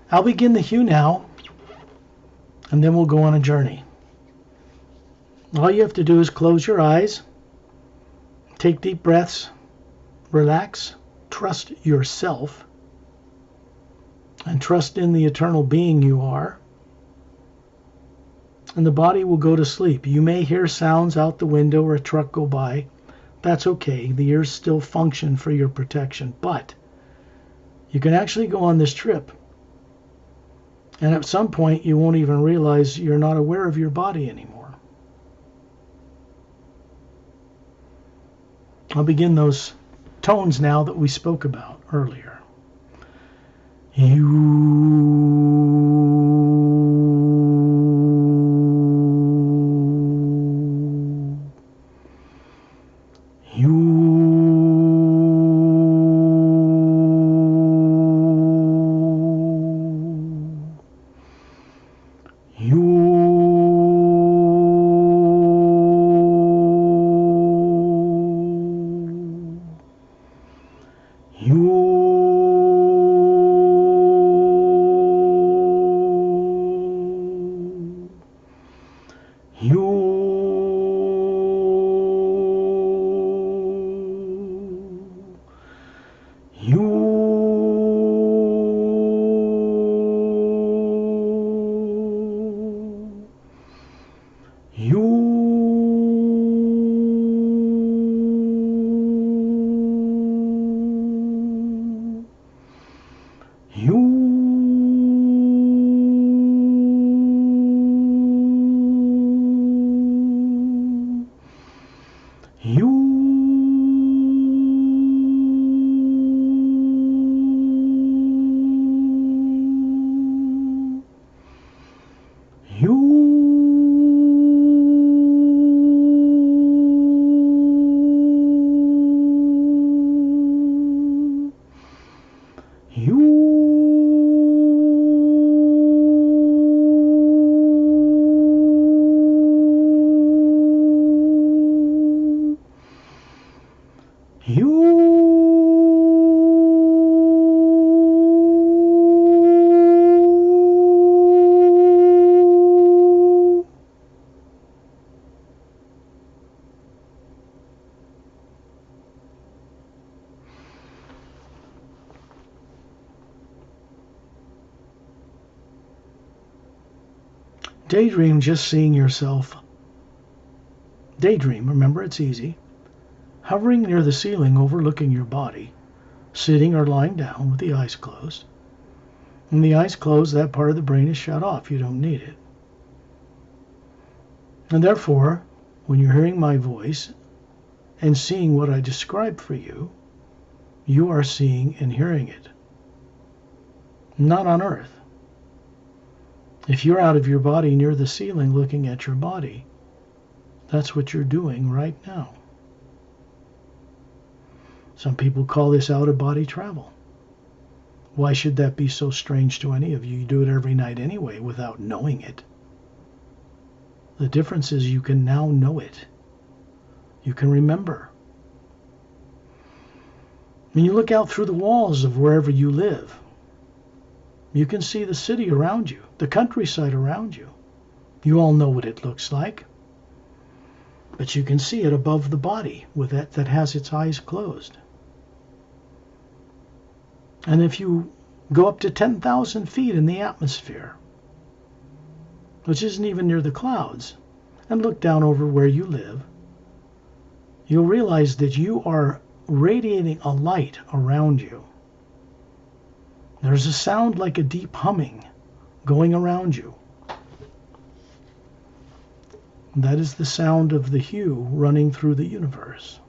I'll begin the hue now, and then we'll go on a journey. All you have to do is close your eyes, take deep breaths, relax, trust yourself, and trust in the eternal being you are, and the body will go to sleep. You may hear sounds out the window or a truck go by. That's okay. The ears still function for your protection, but you can actually go on this trip. And at some point, you won't even realize you're not aware of your body anymore. I'll begin those tones now that we spoke about earlier. Daydream just seeing yourself. Daydream, remember it's easy. Hovering near the ceiling overlooking your body, sitting or lying down with the eyes closed. When the eyes close, that part of the brain is shut off. You don't need it. And therefore, when you're hearing my voice and seeing what I describe for you, you are seeing and hearing it. Not on earth. If you're out of your body near the ceiling looking at your body, that's what you're doing right now. Some people call this out-of-body travel. Why should that be so strange to any of you? You do it every night anyway without knowing it. The difference is you can now know it. You can remember. When you look out through the walls of wherever you live, You can see the city around you, the countryside around you. You all know what it looks like. But you can see it above the body with that has its eyes closed. And if you go up to 10,000 feet in the atmosphere, which isn't even near the clouds, and look down over where you live, you'll realize that you are radiating a light around you. There's a sound like a deep humming going around you. That is the sound of the hue running through the universe.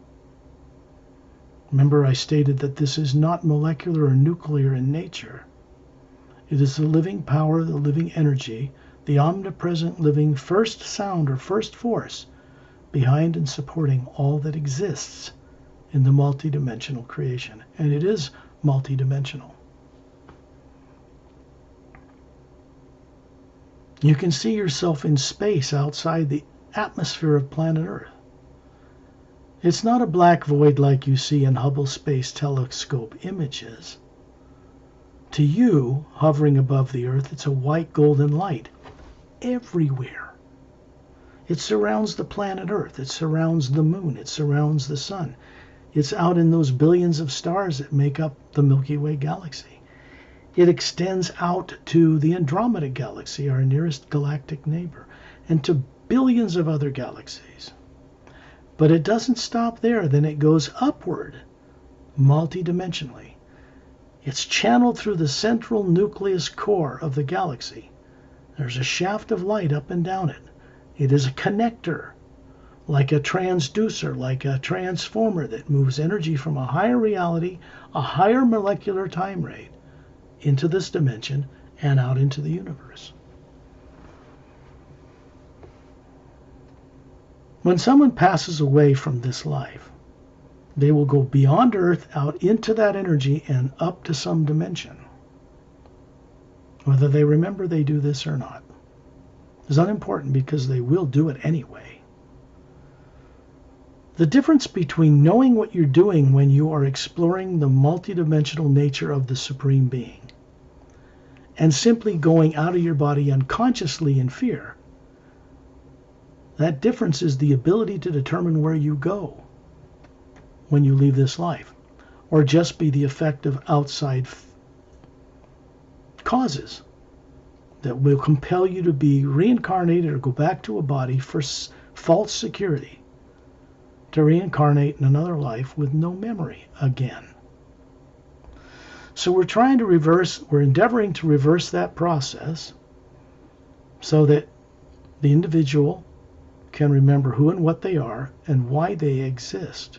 Remember, I stated that this is not molecular or nuclear in nature. It is the living power, the living energy, the omnipresent living first sound or first force behind and supporting all that exists in the multidimensional creation. And it is multidimensional. You can see yourself in space outside the atmosphere of planet Earth. It's not a black void like you see in Hubble Space Telescope images. To you, hovering above the Earth, it's a white golden light everywhere. It surrounds the planet Earth. It surrounds the moon. It surrounds the sun. It's out in those billions of stars that make up the Milky Way galaxy. It extends out to the Andromeda galaxy, our nearest galactic neighbor, and to billions of other galaxies. But it doesn't stop there. Then it goes upward, multidimensionally. It's channeled through the central nucleus core of the galaxy. There's a shaft of light up and down it. It is a connector, like a transducer, like a transformer that moves energy from a higher reality, a higher molecular time rate, into this dimension and out into the universe. When someone passes away from this life, they will go beyond Earth, out into that energy, and up to some dimension. Whether they remember they do this or not is unimportant, because they will do it anyway. The difference between knowing what you're doing when you are exploring the multidimensional nature of the Supreme Being and simply going out of your body unconsciously in fear, that difference is the ability to determine where you go when you leave this life, or just be the effect of outside causes that will compel you to be reincarnated or go back to a body for false security, to reincarnate in another life with no memory again. So we're endeavoring to reverse that process so that the individual can remember who and what they are and why they exist.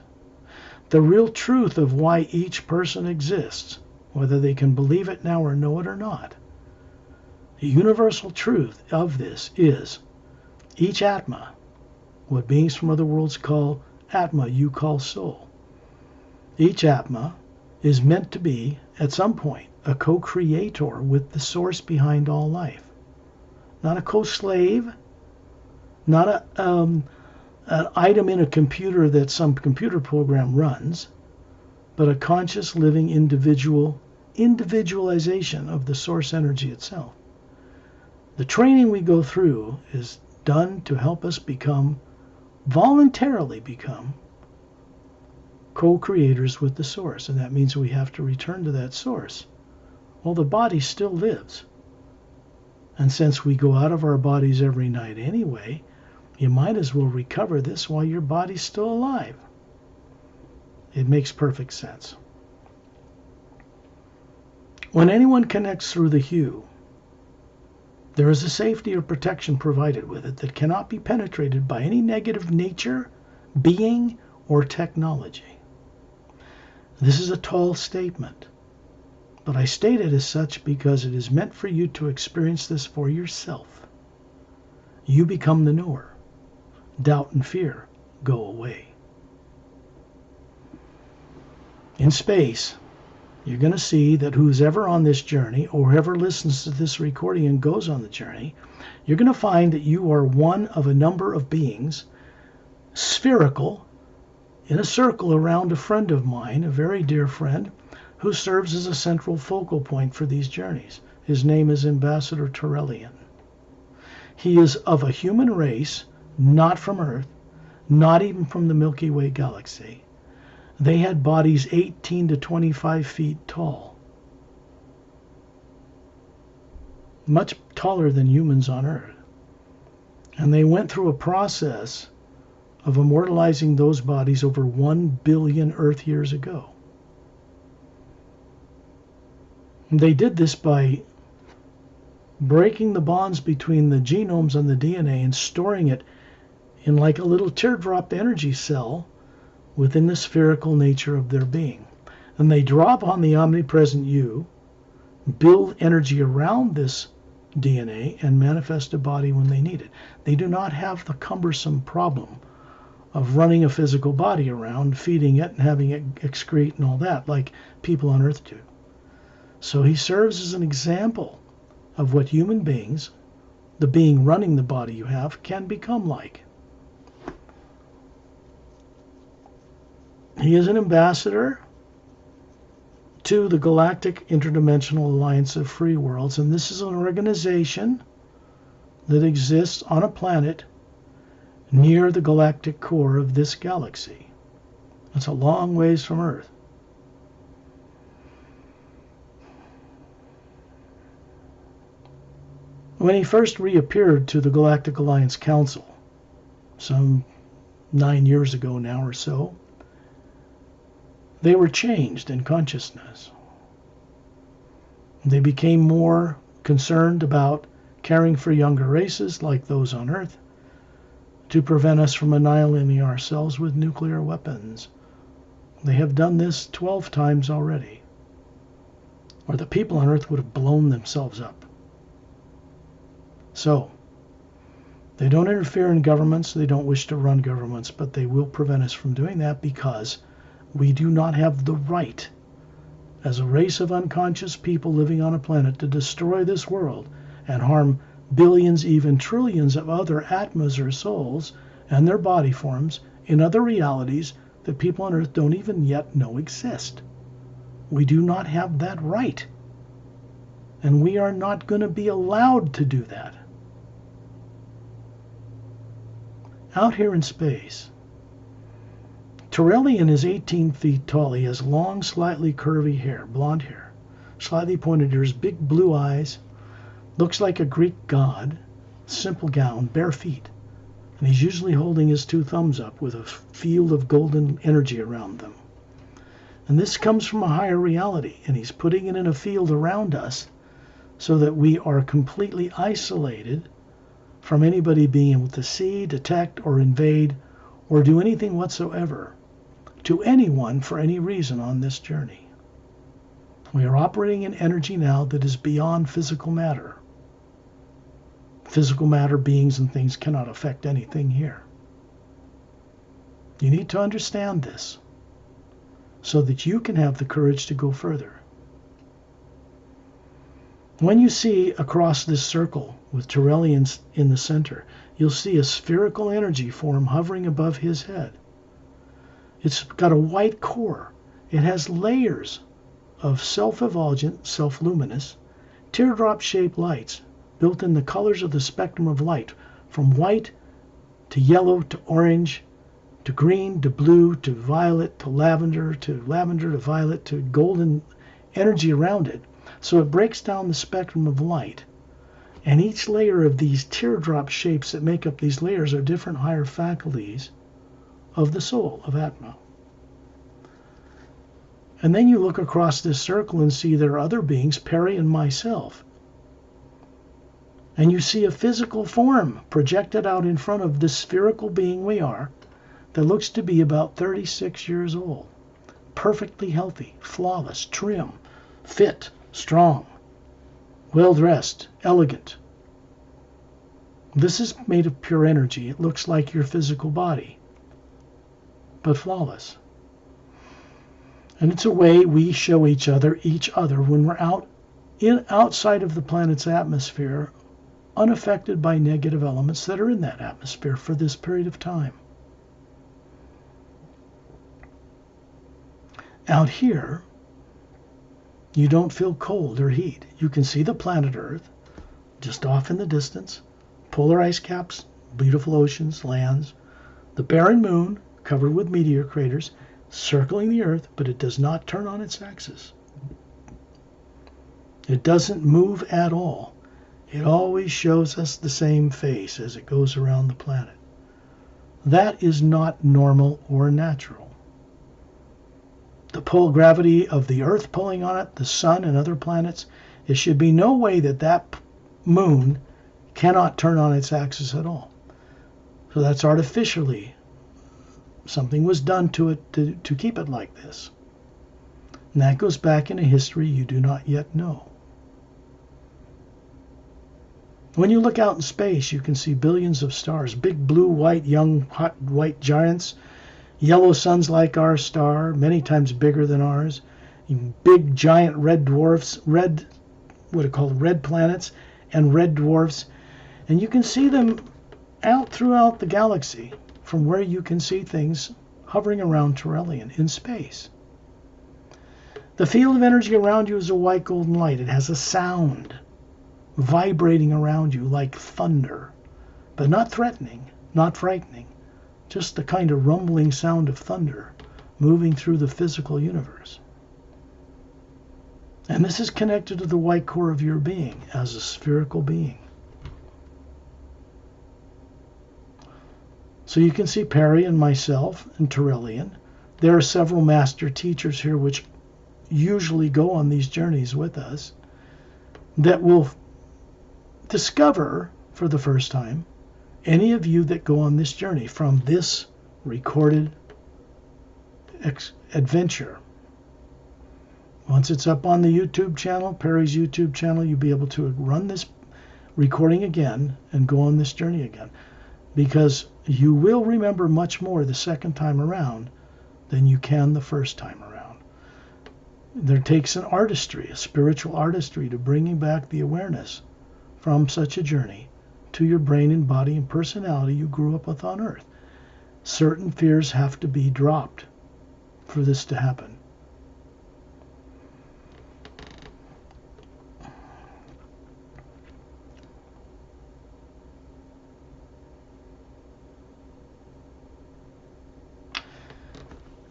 The real truth of why each person exists, whether they can believe it now or know it or not. The universal truth of this is each Atma, what beings from other worlds call Atma, you call soul. Each Atma is meant to be, at some point, a co-creator with the source behind all life. Not a co-slave, not an item in a computer that some computer program runs, but a conscious living individualization of the source energy itself. The training we go through is done to help us voluntarily become co-creators with the source, and that means we have to return to that source. Well, the body still lives. And since we go out of our bodies every night anyway, you might as well recover this while your body's still alive. It makes perfect sense. When anyone connects through the hue, there is a safety or protection provided with it that cannot be penetrated by any negative nature, being, or technology. This is a tall statement, but I state it as such because it is meant for you to experience this for yourself. You become the knower. Doubt and fear go away. In space, you're going to see that who's ever on this journey, or whoever listens to this recording and goes on the journey, you're going to find that you are one of a number of beings, spherical, in a circle around a friend of mine, a very dear friend, who serves as a central focal point for these journeys. His name is Ambassador Turelian. He is of a human race, not from Earth, not even from the Milky Way galaxy. They had bodies 18 to 25 feet tall, much taller than humans on Earth. And they went through a process of immortalizing those bodies over 1 billion Earth years ago. And they did this by breaking the bonds between the genomes and the DNA and storing it in like a little teardrop energy cell within the spherical nature of their being. And they draw upon the omnipresent you, build energy around this DNA, and manifest a body when they need it. They do not have the cumbersome problem of running a physical body around, feeding it and having it excrete and all that like people on Earth do. So he serves as an example of what human beings, the being running the body you have, can become like. He is an ambassador to the Galactic Interdimensional Alliance of Free Worlds, and this is an organization that exists on a planet near the galactic core of this galaxy. It's a long ways from Earth. When he first reappeared to the Galactic Alliance Council, some 9 years ago now or so, they were changed in consciousness. They became more concerned about caring for younger races like those on Earth to prevent us from annihilating ourselves with nuclear weapons. They have done this 12 times already, or the people on Earth would have blown themselves up. So, they don't interfere in governments, they don't wish to run governments, but they will prevent us from doing that because we do not have the right, as a race of unconscious people living on a planet, to destroy this world and harm billions, even trillions of other atmas or souls and their body forms in other realities that people on Earth don't even yet know exist. We do not have that right. And we are not going to be allowed to do that. Out here in space, Turelian is 18 feet tall. He has long, slightly curvy hair, blonde hair, slightly pointed ears, big blue eyes, looks like a Greek god, simple gown, bare feet. And he's usually holding his 2 thumbs up with a field of golden energy around them. And this comes from a higher reality, and he's putting it in a field around us so that we are completely isolated from anybody being able to see, detect, or invade, or do anything whatsoever to anyone for any reason on this journey. We are operating in energy now that is beyond physical matter. Physical matter, beings and things cannot affect anything here. You need to understand this so that you can have the courage to go further. When you see across this circle with Turelian in the center, you'll see a spherical energy form hovering above his head. It's got a white core. It has layers of self-effulgent, self-luminous, teardrop-shaped lights built in the colors of the spectrum of light, from white to yellow to orange to green to blue to violet to lavender to violet to golden energy around it. So it breaks down the spectrum of light. And each layer of these teardrop shapes that make up these layers are different higher faculties of the soul, of Atma. And then you look across this circle and see there are other beings, Perry and myself. And you see a physical form projected out in front of this spherical being we are that looks to be about 36 years old. Perfectly healthy, flawless, trim, fit, strong, well-dressed, elegant. This is made of pure energy. It looks like your physical body, but flawless. And it's a way we show each other when we're outside of the planet's atmosphere, unaffected by negative elements that are in that atmosphere for this period of time. Out here, You don't feel cold or heat. You can see the planet Earth just off in the distance, polar ice caps, beautiful oceans, lands, the barren moon covered with meteor craters circling the Earth, but it does not turn on its axis. It doesn't move at all. It always shows us the same face as it goes around the planet. That is not normal or natural. The pull gravity of the Earth pulling on it, the sun and other planets, there should be no way that that moon cannot turn on its axis at all. So that's artificially. Something was done to it to keep it like this. And that goes back in a history you do not yet know. When you look out in space, you can see billions of stars, big blue, white, young, hot white giants, yellow suns like our star, many times bigger than ours, big giant red dwarfs, red planets, and red dwarfs. And you can see them out throughout the galaxy from where you can see things hovering around Turelian in space. The field of energy around you is a white golden light. It has a sound vibrating around you like thunder, but not threatening, not frightening, just the kind of rumbling sound of thunder moving through the physical universe. And this is connected to the white core of your being as a spherical being. So you can see Perry and myself and Turelian. There are several master teachers here which usually go on these journeys with us that will discover for the first time any of you that go on this journey from this recorded adventure. Once it's up on the YouTube channel, Perry's YouTube channel, you'll be able to run this recording again and go on this journey again, because you will remember much more the second time around than you can the first time around. There takes an artistry, a spiritual artistry, to bringing back the awareness from such a journey to your brain and body and personality you grew up with on Earth. Certain fears have to be dropped for this to happen.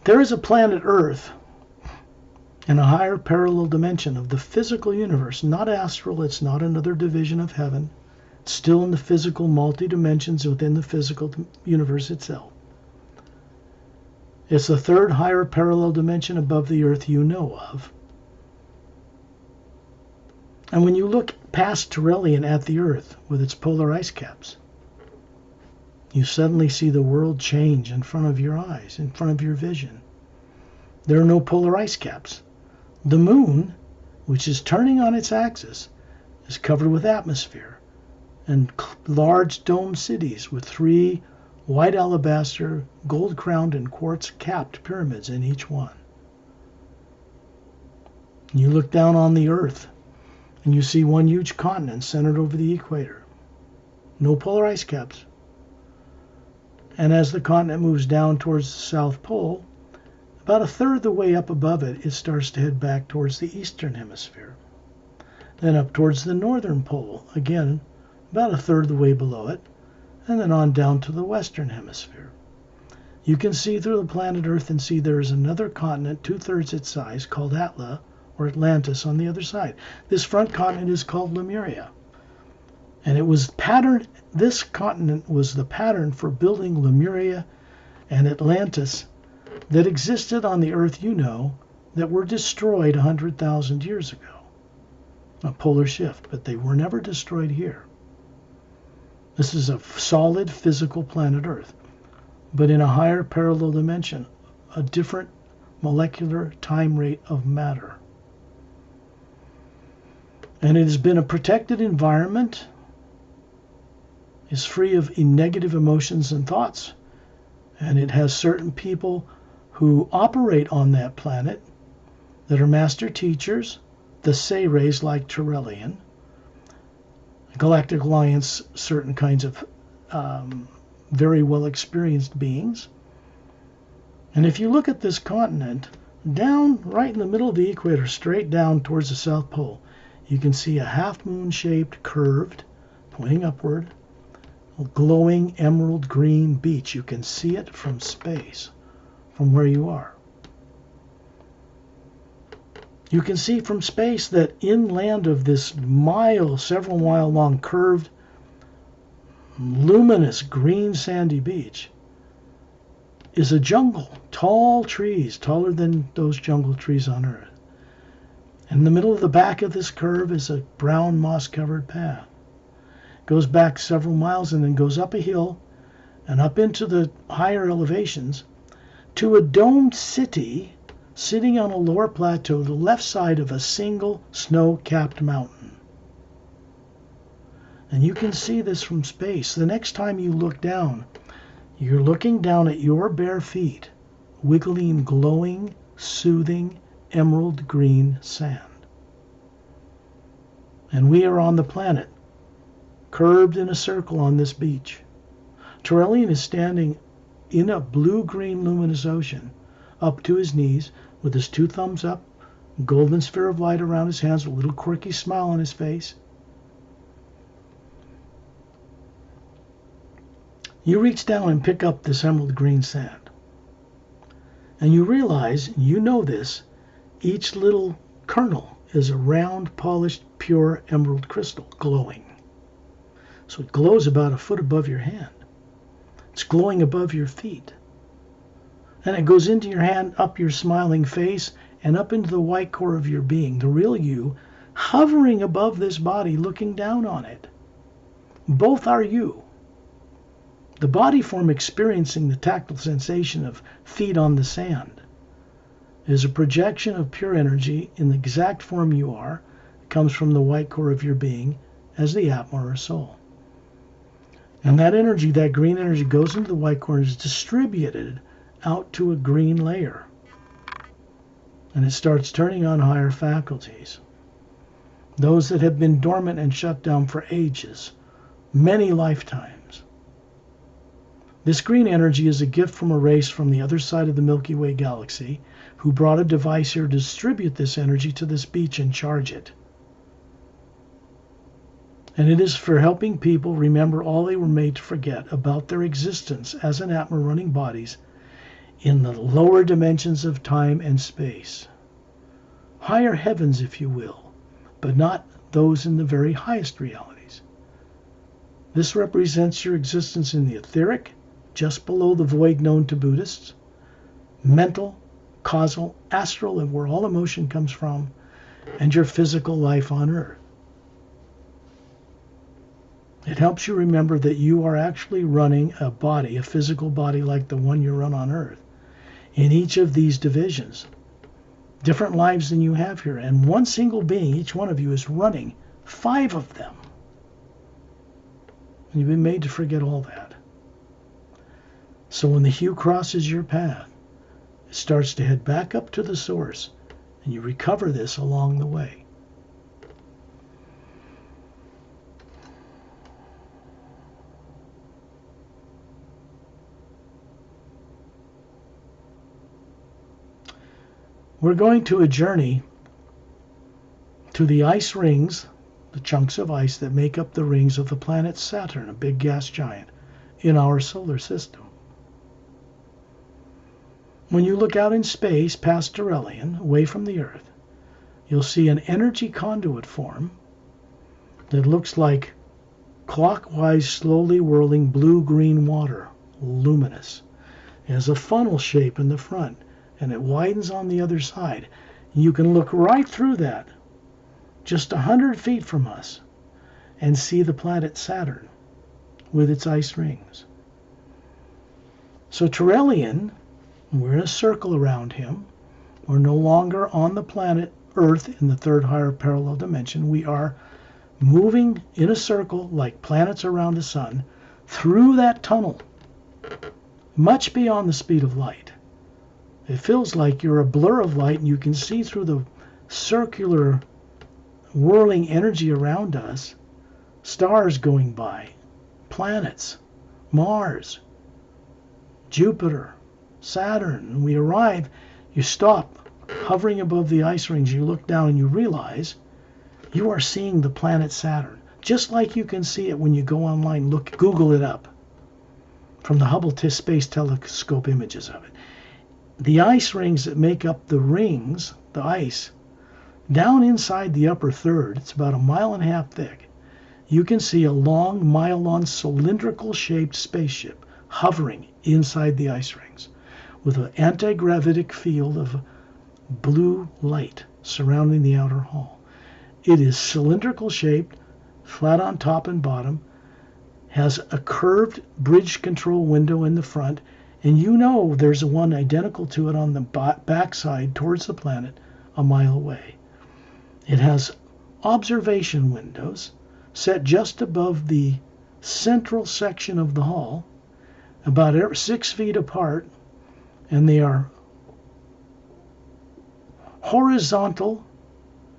There is a planet Earth in a higher parallel dimension of the physical universe, not astral, it's not another division of heaven. It's still in the physical multi-dimensions within the physical universe itself. It's the third higher parallel dimension above the Earth you know of. And when you look past Turelian at the Earth with its polar ice caps, you suddenly see the world change in front of your eyes, in front of your vision. There are no polar ice caps. The moon, which is turning on its axis, is covered with atmosphere and large domed cities with 3 white alabaster, gold-crowned and quartz-capped pyramids in each one. You look down on the Earth and you see one huge continent centered over the equator. No polar ice caps. And as the continent moves down towards the South Pole, about a third of the way up above it, it starts to head back towards the eastern hemisphere. Then up towards the northern pole, again, about a third of the way below it, and then on down to the western hemisphere. You can see through the planet Earth and see there is another continent 2/3 its size called Atla, or Atlantis, on the other side. This front continent is called Lemuria. And it was patterned, this continent was the pattern for building Lemuria and Atlantis that existed on the Earth you know that were destroyed 100,000 years ago. A polar shift, but they were never destroyed here. This is a solid physical planet Earth, but in a higher parallel dimension, a different molecular time rate of matter. And it has been a protected environment, is free of negative emotions and thoughts, and it has certain people who operate on that planet that are master teachers, the Say-Rays like Turelian, Galactic Alliance, certain kinds of very well experienced beings. And if you look at this continent, down right in the middle of the equator, straight down towards the South Pole, you can see a half-moon shaped, curved, pointing upward, glowing emerald green beach. You can see it from space, from where you are. You can see from space that inland of this several mile long, curved, luminous green sandy beach is a jungle, tall trees, taller than those jungle trees on Earth. In the middle of the back of this curve is a brown moss-covered path. It goes back several miles and then goes up a hill and up into the higher elevations to a domed city sitting on a lower plateau, the left side of a single snow-capped mountain. And you can see this from space. The next time you look down, you're looking down at your bare feet, wiggling, glowing, soothing, emerald green sand. And we are on the planet, curved in a circle on this beach. Turelian is standing in a blue-green luminous ocean, up to his knees, with his two thumbs up, golden sphere of light around his hands, a little quirky smile on his face. You reach down and pick up this emerald green sand. And you realize, you know this, each little kernel is a round, polished, pure emerald crystal, glowing. So it glows about a foot above your hand. It's glowing above your feet. And it goes into your hand, up your smiling face, and up into the white core of your being, the real you, hovering above this body, looking down on it. Both are you. The body form experiencing the tactile sensation of feet on the sand is a projection of pure energy in the exact form you are. It comes from the white core of your being as the Atma or soul. And that energy, that green energy, goes into the white core and is distributed out to a green layer. And it starts turning on higher faculties. Those that have been dormant and shut down for ages, many lifetimes. This green energy is a gift from a race from the other side of the Milky Way galaxy who brought a device here to distribute this energy to this beach and charge it. And it is for helping people remember all they were made to forget about their existence as an Atma running bodies in the lower dimensions of time and space. Higher heavens, if you will, but not those in the very highest realities. This represents your existence in the etheric, just below the void known to Buddhists, mental, causal, astral, and where all emotion comes from, and your physical life on Earth. It helps you remember that you are actually running a body, a physical body like the one you run on Earth, in each of these divisions. Different lives than you have here. And one single being, each one of you, is running 5 of them. And you've been made to forget all that. So when the hue crosses your path, it starts to head back up to the source, and you recover this along the way. We're going to a journey to the ice rings, the chunks of ice that make up the rings of the planet Saturn, a big gas giant, in our solar system. When you look out in space past Turelian, away from the Earth, you'll see an energy conduit form that looks like clockwise, slowly whirling blue-green water, luminous. It has a funnel shape in the front, and it widens on the other side. You can look right through that, just 100 feet from us, and see the planet Saturn with its ice rings. So Turelian, we're in a circle around him. We're no longer on the planet Earth in the third higher parallel dimension. We are moving in a circle like planets around the sun through that tunnel, much beyond the speed of light. It feels like you're a blur of light and you can see through the circular whirling energy around us, stars going by, planets, Mars, Jupiter, Saturn. And we arrive, you stop hovering above the ice rings, you look down and you realize you are seeing the planet Saturn, just like you can see it when you go online, Google it up from the Hubble Space Telescope images of it. The ice rings that make up the rings, the ice, down inside the upper third, it's about 1.5 miles thick, you can see a long, mile-long, cylindrical-shaped spaceship hovering inside the ice rings with an anti-gravitic field of blue light surrounding the outer hull. It is cylindrical shaped, flat on top and bottom, has a curved bridge control window in the front, and you know there's one identical to it on the backside towards the planet 1 mile away. It has observation windows set just above the central section of the hull, about 6 feet apart, and they are horizontal,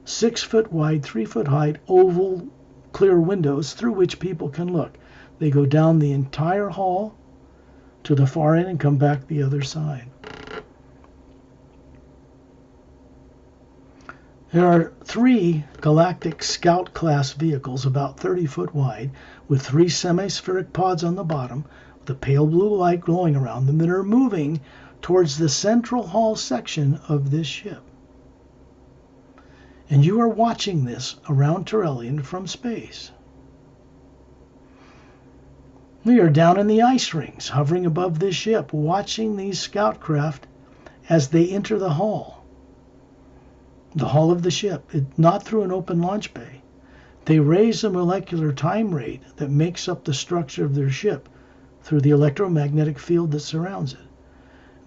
6 foot wide, 3 foot high, oval, clear windows through which people can look. They go down the entire hull to the far end and come back the other side. There are 3 galactic scout class vehicles about 30 foot wide with 3 semispheric pods on the bottom with a pale blue light glowing around them that are moving towards the central hull section of this ship. And you are watching this around Turelian from space. We are down in the ice rings, hovering above this ship, watching these scout craft as they enter the hull of the ship, not through an open launch bay. They raise the molecular time rate that makes up the structure of their ship through the electromagnetic field that surrounds it.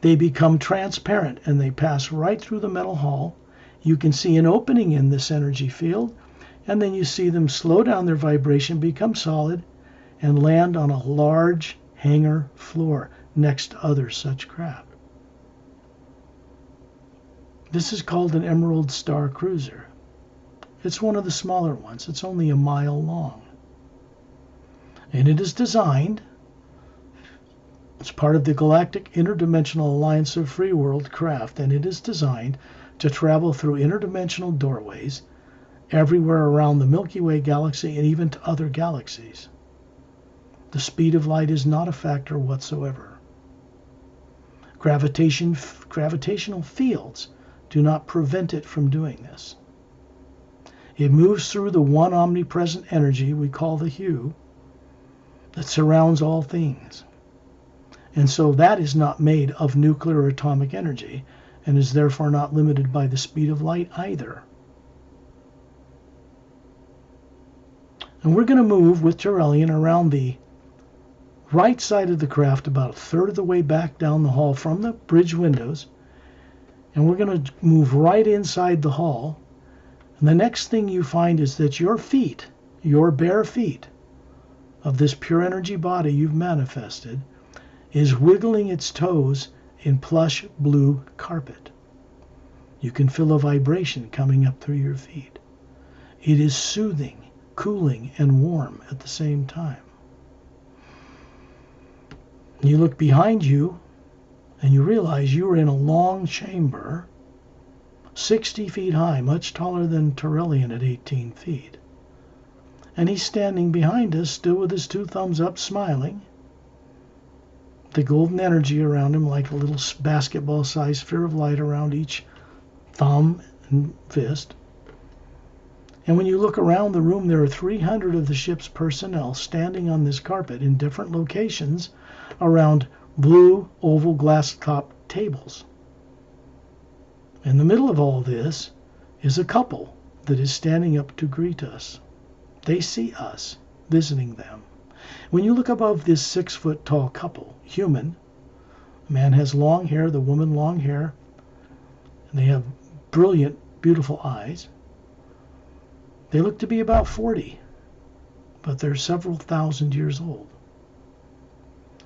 They become transparent and they pass right through the metal hull. You can see an opening in this energy field, and then you see them slow down their vibration, become solid, and land on a large hangar floor next to other such craft. This is called an Emerald Star Cruiser. It's one of the smaller ones. It's only 1 mile long. And it is designed, it's part of the Galactic Interdimensional Alliance of Free World craft, and it is designed to travel through interdimensional doorways everywhere around the Milky Way galaxy and even to other galaxies. The speed of light is not a factor whatsoever. Gravitational fields do not prevent it from doing this. It moves through the one omnipresent energy we call the hue that surrounds all things. And so that is not made of nuclear atomic energy and is therefore not limited by the speed of light either. And we're going to move with Turelian around the right side of the craft about 1/3 of the way back down the hull from the bridge windows, and we're going to move right inside the hull. And the next thing you find is that your feet, your bare feet of this pure energy body you've manifested, is wiggling its toes in plush blue carpet. You can feel a vibration coming up through your feet. It is soothing, cooling, and warm at the same time. You look behind you and you realize you are in a long chamber, 60 feet high, much taller than Turelian at 18 feet. And he's standing behind us, still with his 2 thumbs up, smiling. The golden energy around him like a little basketball-sized sphere of light around each thumb and fist. And when you look around the room, there are 300 of the ship's personnel standing on this carpet in different locations around blue oval glass-topped tables. In the middle of all this is a couple that is standing up to greet us. They see us visiting them. When you look above this 6-foot-tall couple, human, the man has long hair, the woman long hair, and they have brilliant, beautiful eyes. They look to be about 40, but they're several thousand years old.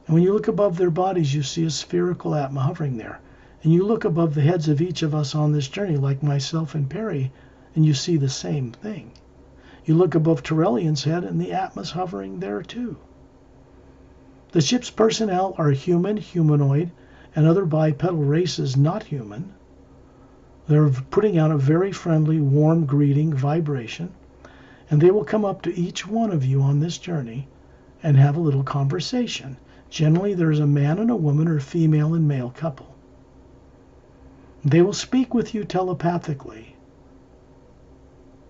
And when you look above their bodies, you see a spherical atma hovering there. And you look above the heads of each of us on this journey, like myself and Perry, and you see the same thing. You look above Turelian's head, and the atma's hovering there too. The ship's personnel are human, humanoid, and other bipedal races not human, They're putting out a very friendly, warm greeting vibration, and they will come up to each one of you on this journey and have a little conversation. Generally, there's a man and a woman or female and male couple. They will speak with you telepathically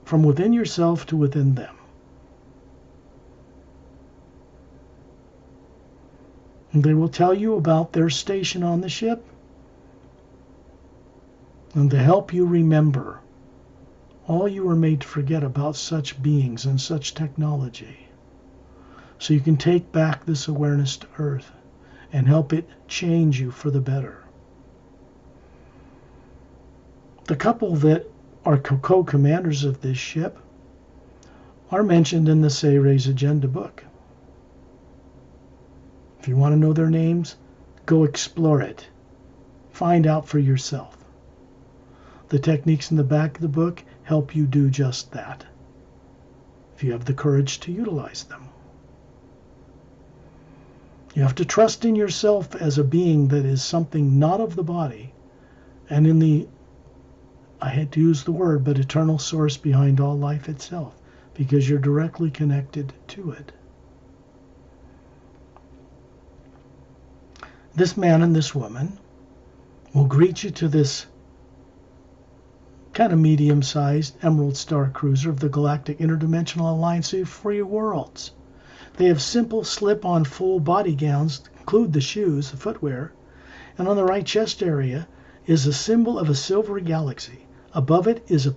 from within yourself to within them. And they will tell you about their station on the ship and to help you remember all you were made to forget about such beings and such technology, so you can take back this awareness to Earth and help it change you for the better. The couple that are co-commanders of this ship are mentioned in the Sayre's Agenda book. If you want to know their names, go explore it. Find out for yourself. The techniques in the back of the book help you do just that, if you have the courage to utilize them. You have to trust in yourself as a being that is something not of the body, and in the, I had to use the word, but eternal source behind all life itself, because you're directly connected to it. This man and this woman will greet you to this kind of medium-sized Emerald Star cruiser of the Galactic Interdimensional Alliance of Free Worlds. They have simple slip-on full body gowns, include the shoes, the footwear, and on the right chest area is a symbol of a silvery galaxy. Above it is a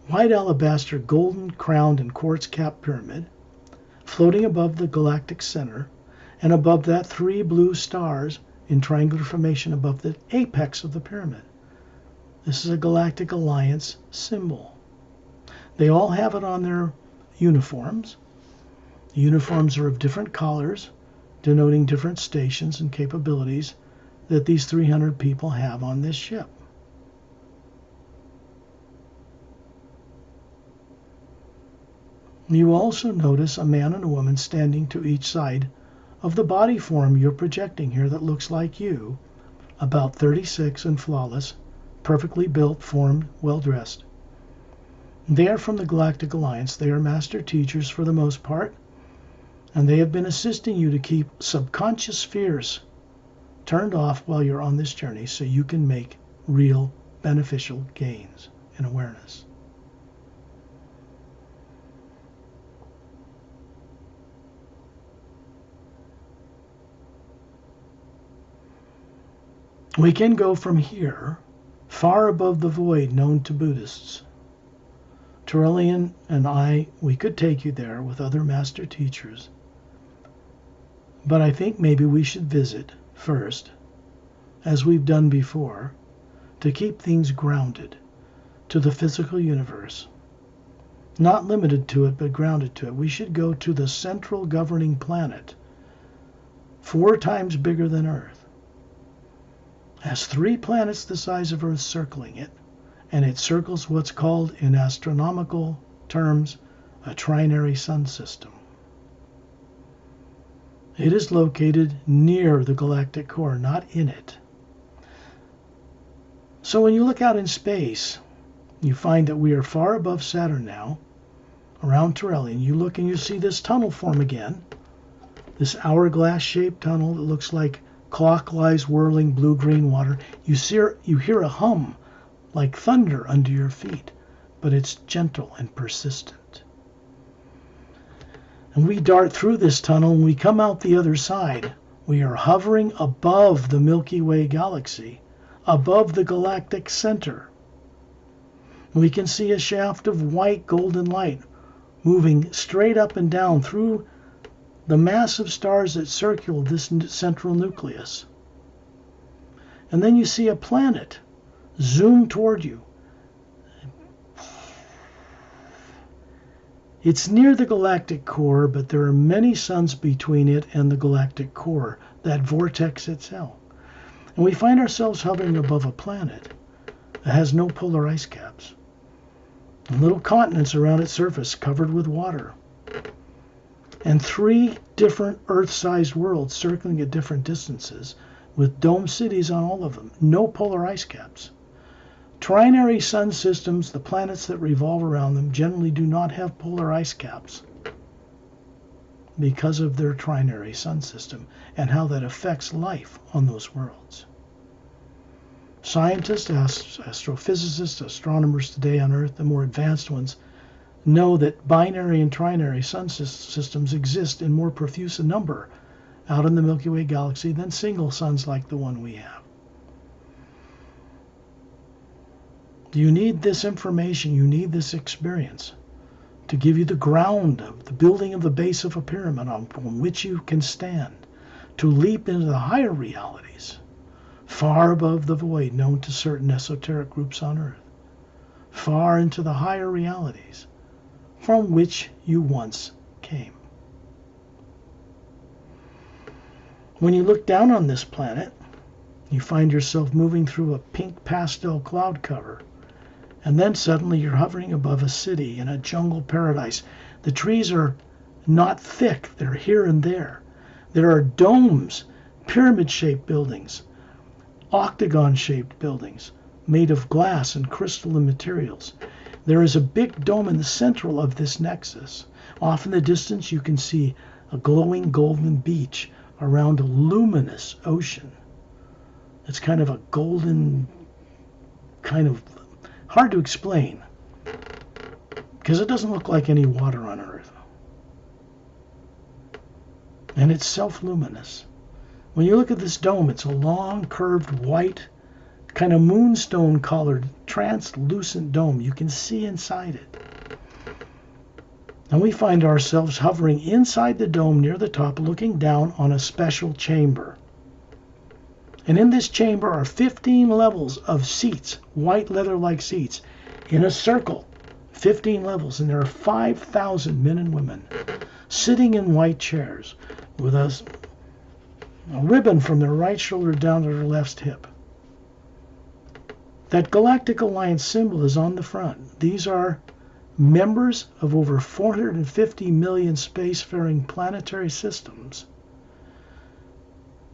white alabaster golden crowned and quartz capped pyramid floating above the galactic center, and above that 3 blue stars in triangular formation above the apex of the pyramid. This is a Galactic Alliance symbol. They all have it on their uniforms. The uniforms are of different colors, denoting different stations and capabilities that these 300 people have on this ship. You also notice a man and a woman standing to each side of the body form you're projecting here that looks like you, about 36 and flawless, perfectly built, formed, well-dressed. They are from the Galactic Alliance. They are master teachers for the most part, and they have been assisting you to keep subconscious fears turned off while you're on this journey so you can make real beneficial gains in awareness. We can go from here far above the void known to Buddhists. Turelian and I, we could take you there with other master teachers. But I think maybe we should visit first, as we've done before, to keep things grounded to the physical universe. Not limited to it, but grounded to it. We should go to the central governing planet, 4 times bigger than Earth. Has 3 planets the size of Earth circling it, and it circles what's called, in astronomical terms, a trinary sun system. It is located near the galactic core, not in it. So when you look out in space, you find that we are far above Saturn now, around Turelian. You look and you see this tunnel form again, this hourglass-shaped tunnel that looks like clockwise whirling blue-green water. You hear a hum like thunder under your feet, but it's gentle and persistent. And we dart through this tunnel and we come out the other side. We are hovering above the Milky Way galaxy, above the galactic center. We can see a shaft of white golden light moving straight up and down through the massive stars that circle this central nucleus. And then you see a planet zoom toward you. It's near the galactic core, but there are many suns between it and the galactic core, that vortex itself. And we find ourselves hovering above a planet that has no polar ice caps, and little continents around its surface covered with water, and 3 different Earth-sized worlds circling at different distances with dome cities on all of them. No polar ice caps. Trinary sun systems, the planets that revolve around them, generally do not have polar ice caps because of their trinary sun system and how that affects life on those worlds. Scientists, astrophysicists, astronomers today on Earth, the more advanced ones, know that binary and trinary sun systems exist in more profuse a number out in the Milky Way galaxy than single suns like the one we have. You need this information, you need this experience to give you the ground of the building of the base of a pyramid on which you can stand, to leap into the higher realities, far above the void known to certain esoteric groups on Earth, far into the higher realities from which you once came. When you look down on this planet, you find yourself moving through a pink pastel cloud cover. And then suddenly you're hovering above a city in a jungle paradise. The trees are not thick, they're here and there. There are domes, pyramid-shaped buildings, octagon-shaped buildings made of glass and crystalline materials. There is a big dome in the central of this nexus. Off in the distance you can see a glowing golden beach around a luminous ocean. It's kind of a golden, kind of hard to explain because it doesn't look like any water on Earth. And it's self-luminous. When you look at this dome, it's a long, curved, white, kind of moonstone-colored, translucent dome. You can see inside it. And we find ourselves hovering inside the dome near the top, looking down on a special chamber. And in this chamber are 15 levels of seats, white leather-like seats, in a circle, 15 levels, and there are 5,000 men and women sitting in white chairs with a ribbon from their right shoulder down to their left hip. That Galactic Alliance symbol is on the front. These are members of over 450 million spacefaring planetary systems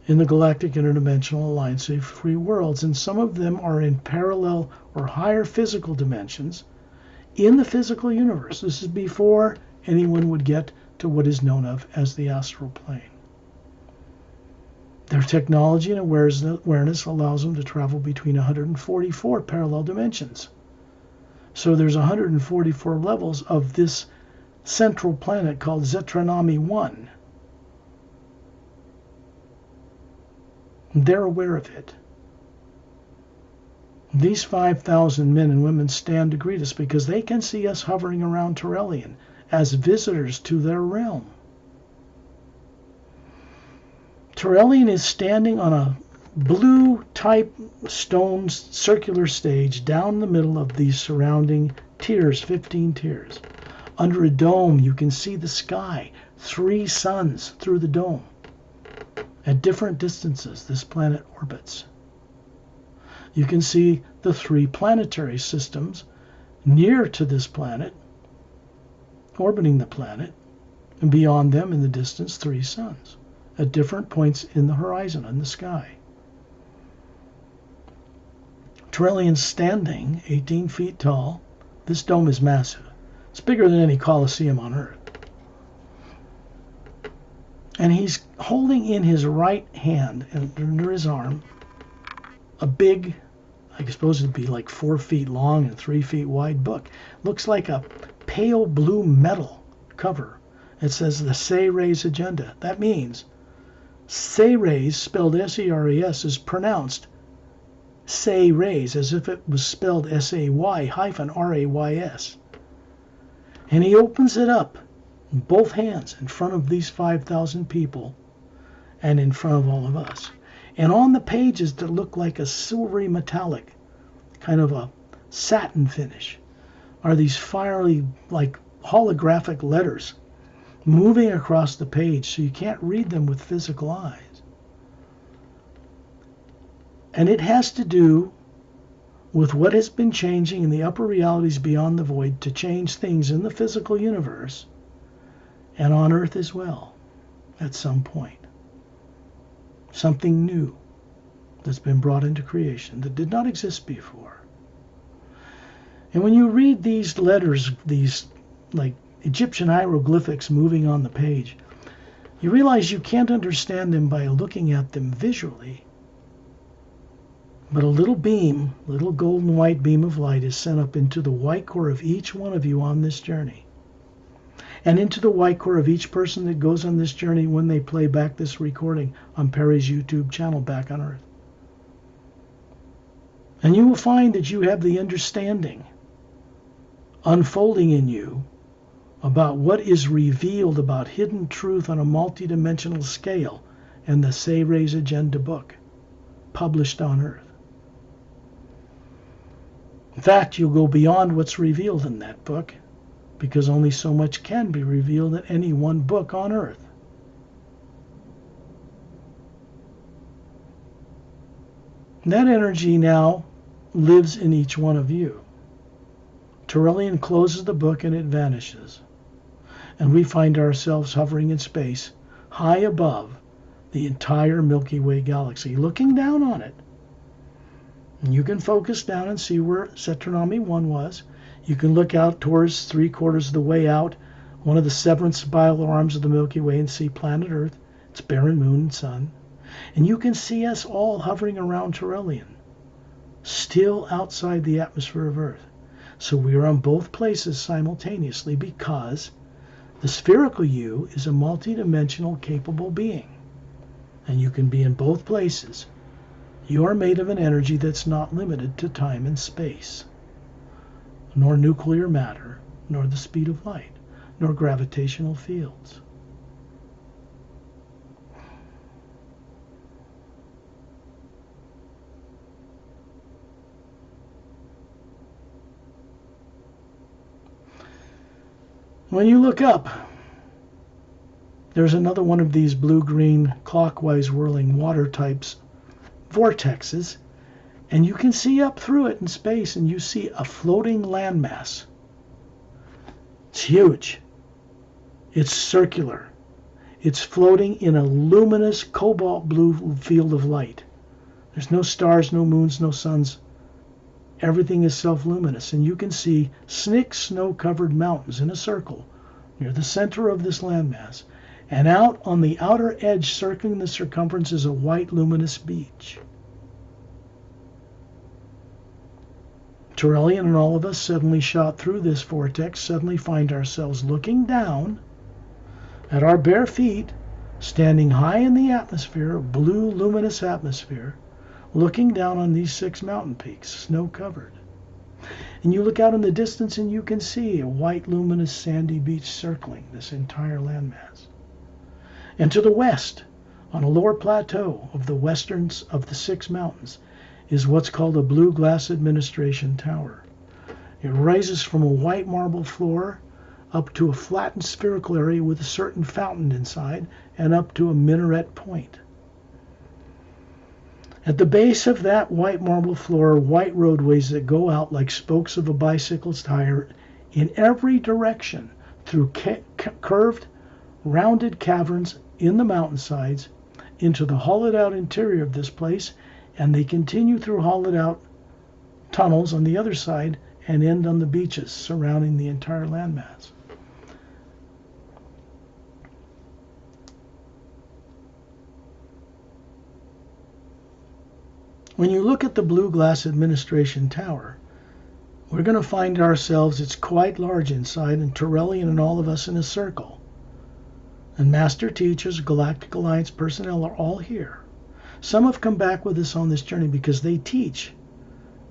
in the Galactic Interdimensional Alliance of Free Worlds, and some of them are in parallel or higher physical dimensions in the physical universe. This is before anyone would get to what is known of as the astral plane. Their technology and awareness allows them to travel between 144 parallel dimensions. So there's 144 levels of this central planet called Zetranami 1. They're aware of it. These 5,000 men and women stand to greet us because they can see us hovering around Turelian as visitors to their realm. Turelian is standing on a blue-type stone circular stage down the middle of these surrounding tiers, 15 tiers. Under a dome, you can see the sky, 3 suns through the dome. At different distances, this planet orbits. You can see the 3 planetary systems near to this planet, orbiting the planet, and beyond them in the distance, 3 suns at different points in the horizon, in the sky. Turelian's standing 18 feet tall. This dome is massive. It's bigger than any Colosseum on Earth. And he's holding in his right hand, and under his arm, a big, I suppose it'd be like 4 feet long and 3 feet wide book. Looks like a pale blue metal cover. It says the Seres Agenda. That means Seres, spelled S-E-R-E-S, is pronounced Say-Rays, as if it was spelled S-A-Y-R-A-Y-S. And he opens it up in both hands in front of these 5,000 people and in front of all of us. And on the pages that look like a silvery metallic, kind of a satin finish, are these fiery, like holographic letters moving across the page so you can't read them with physical eyes. And it has to do with what has been changing in the upper realities beyond the void to change things in the physical universe and on Earth as well at some point. Something new that's been brought into creation that did not exist before. And when you read these letters, these like Egyptian hieroglyphics moving on the page, you realize you can't understand them by looking at them visually. But a little beam, little golden white beam of light is sent up into the white core of each one of you on this journey. And into the white core of each person that goes on this journey when they play back this recording on Perry's YouTube channel, Back on Earth. And you will find that you have the understanding unfolding in you about what is revealed about hidden truth on a multidimensional scale in the Say Ray's Agenda book, published on Earth. In fact, you'll go beyond what's revealed in that book, because only so much can be revealed in any one book on Earth. That energy now lives in each one of you. Turellian closes the book and it vanishes. And we find ourselves hovering in space, high above the entire Milky Way galaxy, looking down on it. And you can focus down and see where Saturnomy 1 was. You can look out towards 3/4 of the way out, one of the seventh spiral arms of the Milky Way, and see planet Earth, its barren moon and sun. And you can see us all hovering around Turellian, still outside the atmosphere of Earth. So we are on both places simultaneously, because the spherical you is a multidimensional capable being. And you can be in both places. You are made of an energy that's not limited to time and space, nor nuclear matter, nor the speed of light, nor gravitational fields. When you look up, there's another one of these blue-green clockwise whirling water types vortexes, and you can see up through it in space, and you see a floating landmass. It's huge. It's circular. It's floating in a luminous cobalt blue field of light. There's no stars, no moons, no suns. Everything is self-luminous, and you can see slick snow-covered mountains in a circle near the center of this landmass. And out on the outer edge, circling the circumference, is a white luminous beach. Turellian and all of us, suddenly shot through this vortex, suddenly find ourselves looking down at our bare feet, standing high in the atmosphere, blue luminous atmosphere, looking down on these 6 mountain peaks, snow-covered. And you look out in the distance and you can see a white luminous sandy beach circling this entire landmass. And to the west, on a lower plateau of the westerns of the 6 mountains, is what's called a blue glass administration tower. It rises from a white marble floor up to a flattened spherical area with a certain fountain inside, and up to a minaret point. At the base of that white marble floor are white roadways that go out like spokes of a bicycle's tire in every direction through curved, rounded caverns in the mountainsides into the hollowed-out interior of this place, and they continue through hollowed-out tunnels on the other side and end on the beaches surrounding the entire landmass. When you look at the blue glass administration tower, we're going to find ourselves, it's quite large inside, and Turellian and all of us in a circle. And master teachers, Galactic Alliance personnel are all here. Some have come back with us on this journey because they teach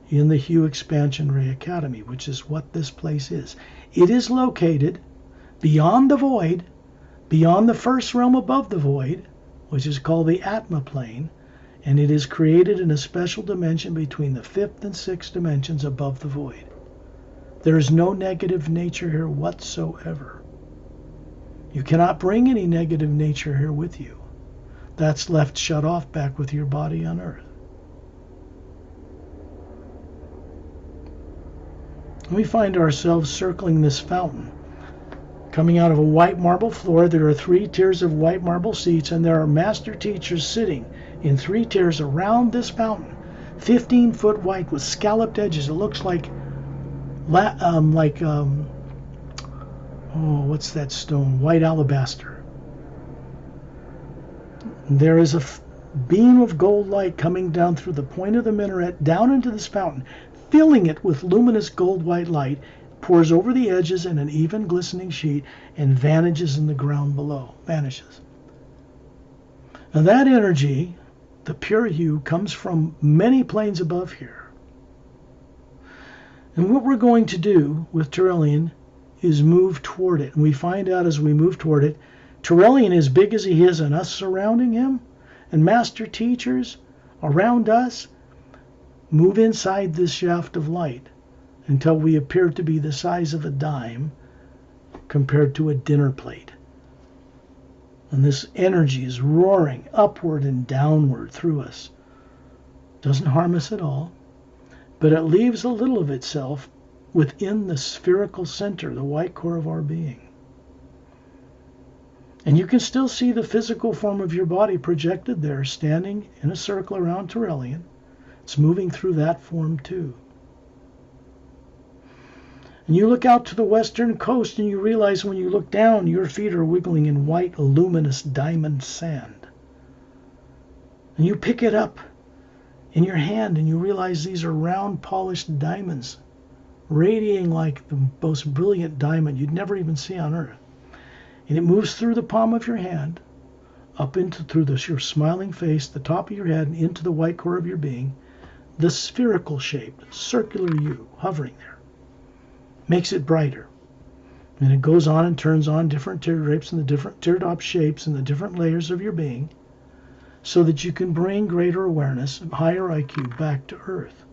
in the Hue Expansion Ray Academy, which is what this place is. It is located beyond the void, beyond the first realm above the void, which is called the Atma plane, and it is created in a special dimension between the 5th and 6th dimensions above the void. There is no negative nature here whatsoever. You cannot bring any negative nature here with you. That's left shut off back with your body on Earth. We find ourselves circling this fountain. Coming out of a white marble floor, there are 3 tiers of white marble seats, and there are master teachers sitting in 3 tiers around this fountain, 15-foot white with scalloped edges. It looks like what's that stone? White alabaster. There is a beam of gold light coming down through the point of the minaret down into this fountain, filling it with luminous gold white light, pours over the edges in an even glistening sheet, and vanishes in the ground below. Vanishes. Now that energy, the pure hue, comes from many planes above here. And what we're going to do with Turelian is move toward it. And we find out as we move toward it, Turelian, as big as he is, and us surrounding him, and master teachers around us, move inside this shaft of light until we appear to be the size of a dime compared to a dinner plate. And this energy is roaring upward and downward through us. Doesn't harm us at all, but it leaves a little of itself within the spherical center, the white core of our being. And you can still see the physical form of your body projected there, standing in a circle around Turelian. It's moving through that form too. And you look out to the western coast and you realize when you look down, your feet are wiggling in white, luminous diamond sand. And you pick it up in your hand and you realize these are round, polished diamonds, radiating like the most brilliant diamond you'd never even see on Earth. And it moves through the palm of your hand, up into through your smiling face, the top of your head, and into the white core of your being, the spherical shaped, circular you hovering there. Makes it brighter. And it goes on and turns on different teardrops and the different teardrop shapes and the different layers of your being so that you can bring greater awareness and higher IQ back to Earth.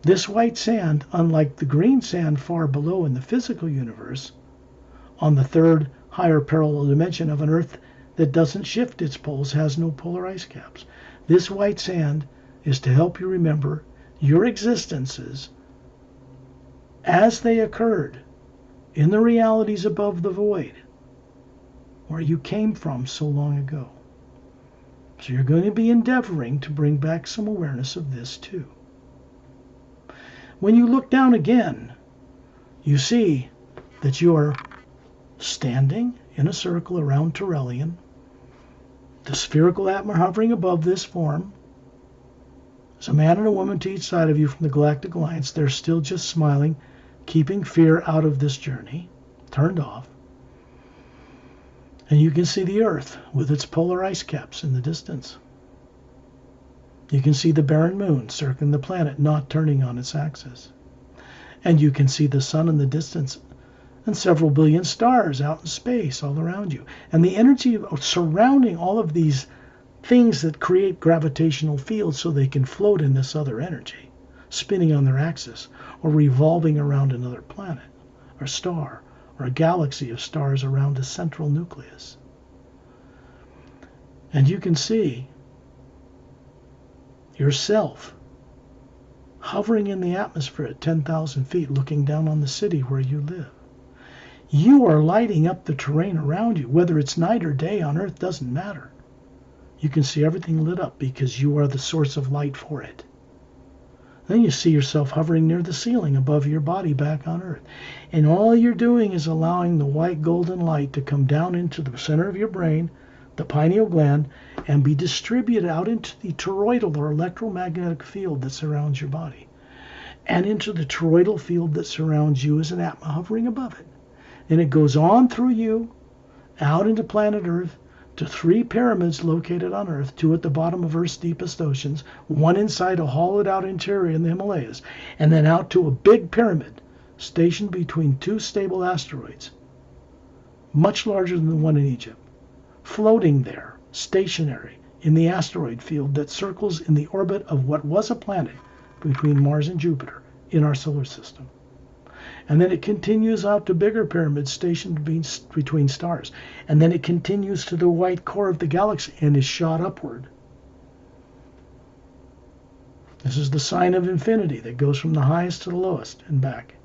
This white sand, unlike the green sand far below in the physical universe, on the third higher parallel dimension of an Earth that doesn't shift its poles, has no polar ice caps. This white sand is to help you remember your existences as they occurred in the realities above the void, where you came from so long ago. So you're going to be endeavoring to bring back some awareness of this too. When you look down again, you see that you are standing in a circle around Turelian, the spherical atmosphere hovering above this form. There's a man and a woman to each side of you from the Galactic Alliance. They're still just smiling, keeping fear out of this journey, turned off. And you can see the Earth with its polar ice caps in the distance. You can see the barren moon circling the planet, not turning on its axis. And you can see the sun in the distance and several billion stars out in space all around you. And the energy surrounding all of these things that create gravitational fields so they can float in this other energy, spinning on their axis, or revolving around another planet, or star, or a galaxy of stars around a central nucleus. And you can see yourself hovering in the atmosphere at 10,000 feet, looking down on the city where you live. You are lighting up the terrain around you. Whether it's night or day on Earth doesn't matter. You can see everything lit up because you are the source of light for it. Then you see yourself hovering near the ceiling above your body back on Earth. And all you're doing is allowing the white golden light to come down into the center of your brain, the pineal gland, and be distributed out into the toroidal or electromagnetic field that surrounds your body, and into the toroidal field that surrounds you as an atma hovering above it. And it goes on through you, out into planet Earth, to 3 pyramids located on Earth, 2 at the bottom of Earth's deepest oceans, 1 inside a hollowed-out interior in the Himalayas, and then out to a big pyramid stationed between 2 stable asteroids, much larger than the one in Egypt, floating there, stationary, in the asteroid field that circles in the orbit of what was a planet between Mars and Jupiter in our solar system. And then it continues out to bigger pyramids stationed between stars. And then it continues to the white core of the galaxy and is shot upward. This is the sign of infinity that goes from the highest to the lowest and back.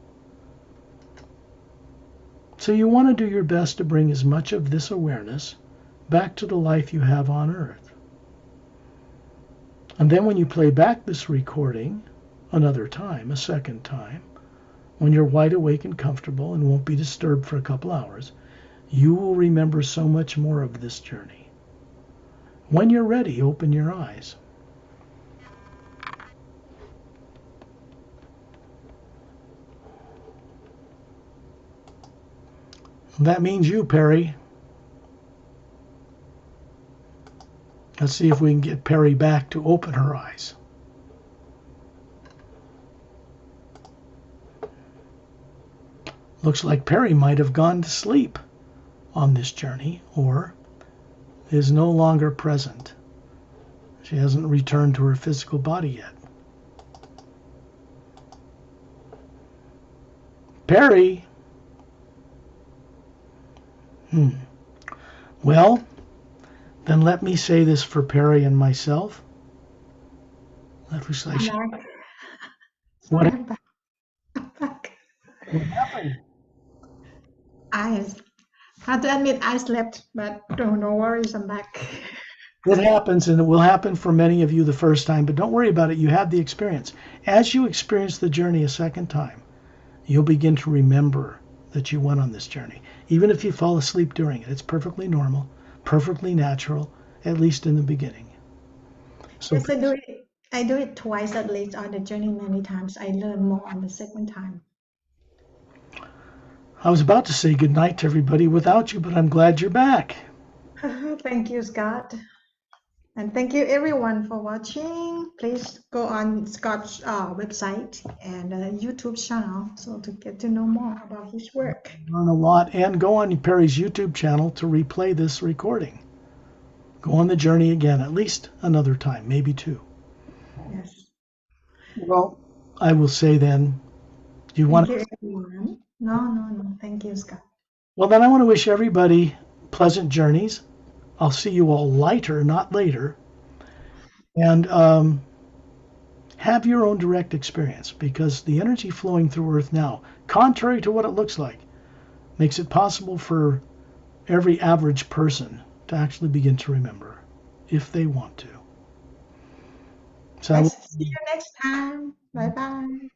So you want to do your best to bring as much of this awareness back to the life you have on Earth. And then when you play back this recording another time, a second time, when you're wide awake and comfortable and won't be disturbed for a couple hours, you will remember so much more of this journey. When you're ready, open your eyes. That means you, Perry. Let's see if we can get Perry back to open her eyes. Looks like Perry might have gone to sleep on this journey or is no longer present. She hasn't returned to her physical body yet. Perry! Well, then let me say this for Perry and myself. That looks like I'm back. What, I'm back. I'm back. what happened? I have to admit I slept, but no worries, I'm back. It happens, and it will happen for many of you the first time, but don't worry about it. You had the experience. As you experience the journey a second time, you'll begin to remember that you went on this journey. Even if you fall asleep during it, it's perfectly normal, perfectly natural, at least in the beginning. So Yes, I do it. I do it twice at least on the journey many times. I learn more on the second time. I was about to say goodnight to everybody without you, but I'm glad you're back. Thank you, Scott. And thank you everyone for watching. Please go on Scott's website and YouTube channel so to get to know more about his work. Learn a lot, and go on Perry's YouTube channel to replay this recording. Go on the journey again, at least another time, maybe two. Yes. Well, I will say then, do you want Thank you, everyone. No. Thank you, Scott. Well, then I want to wish everybody pleasant journeys. I'll see you all lighter, not later. And have your own direct experience, because the energy flowing through Earth now, contrary to what it looks like, makes it possible for every average person to actually begin to remember if they want to. So Let's see you next time. Bye bye.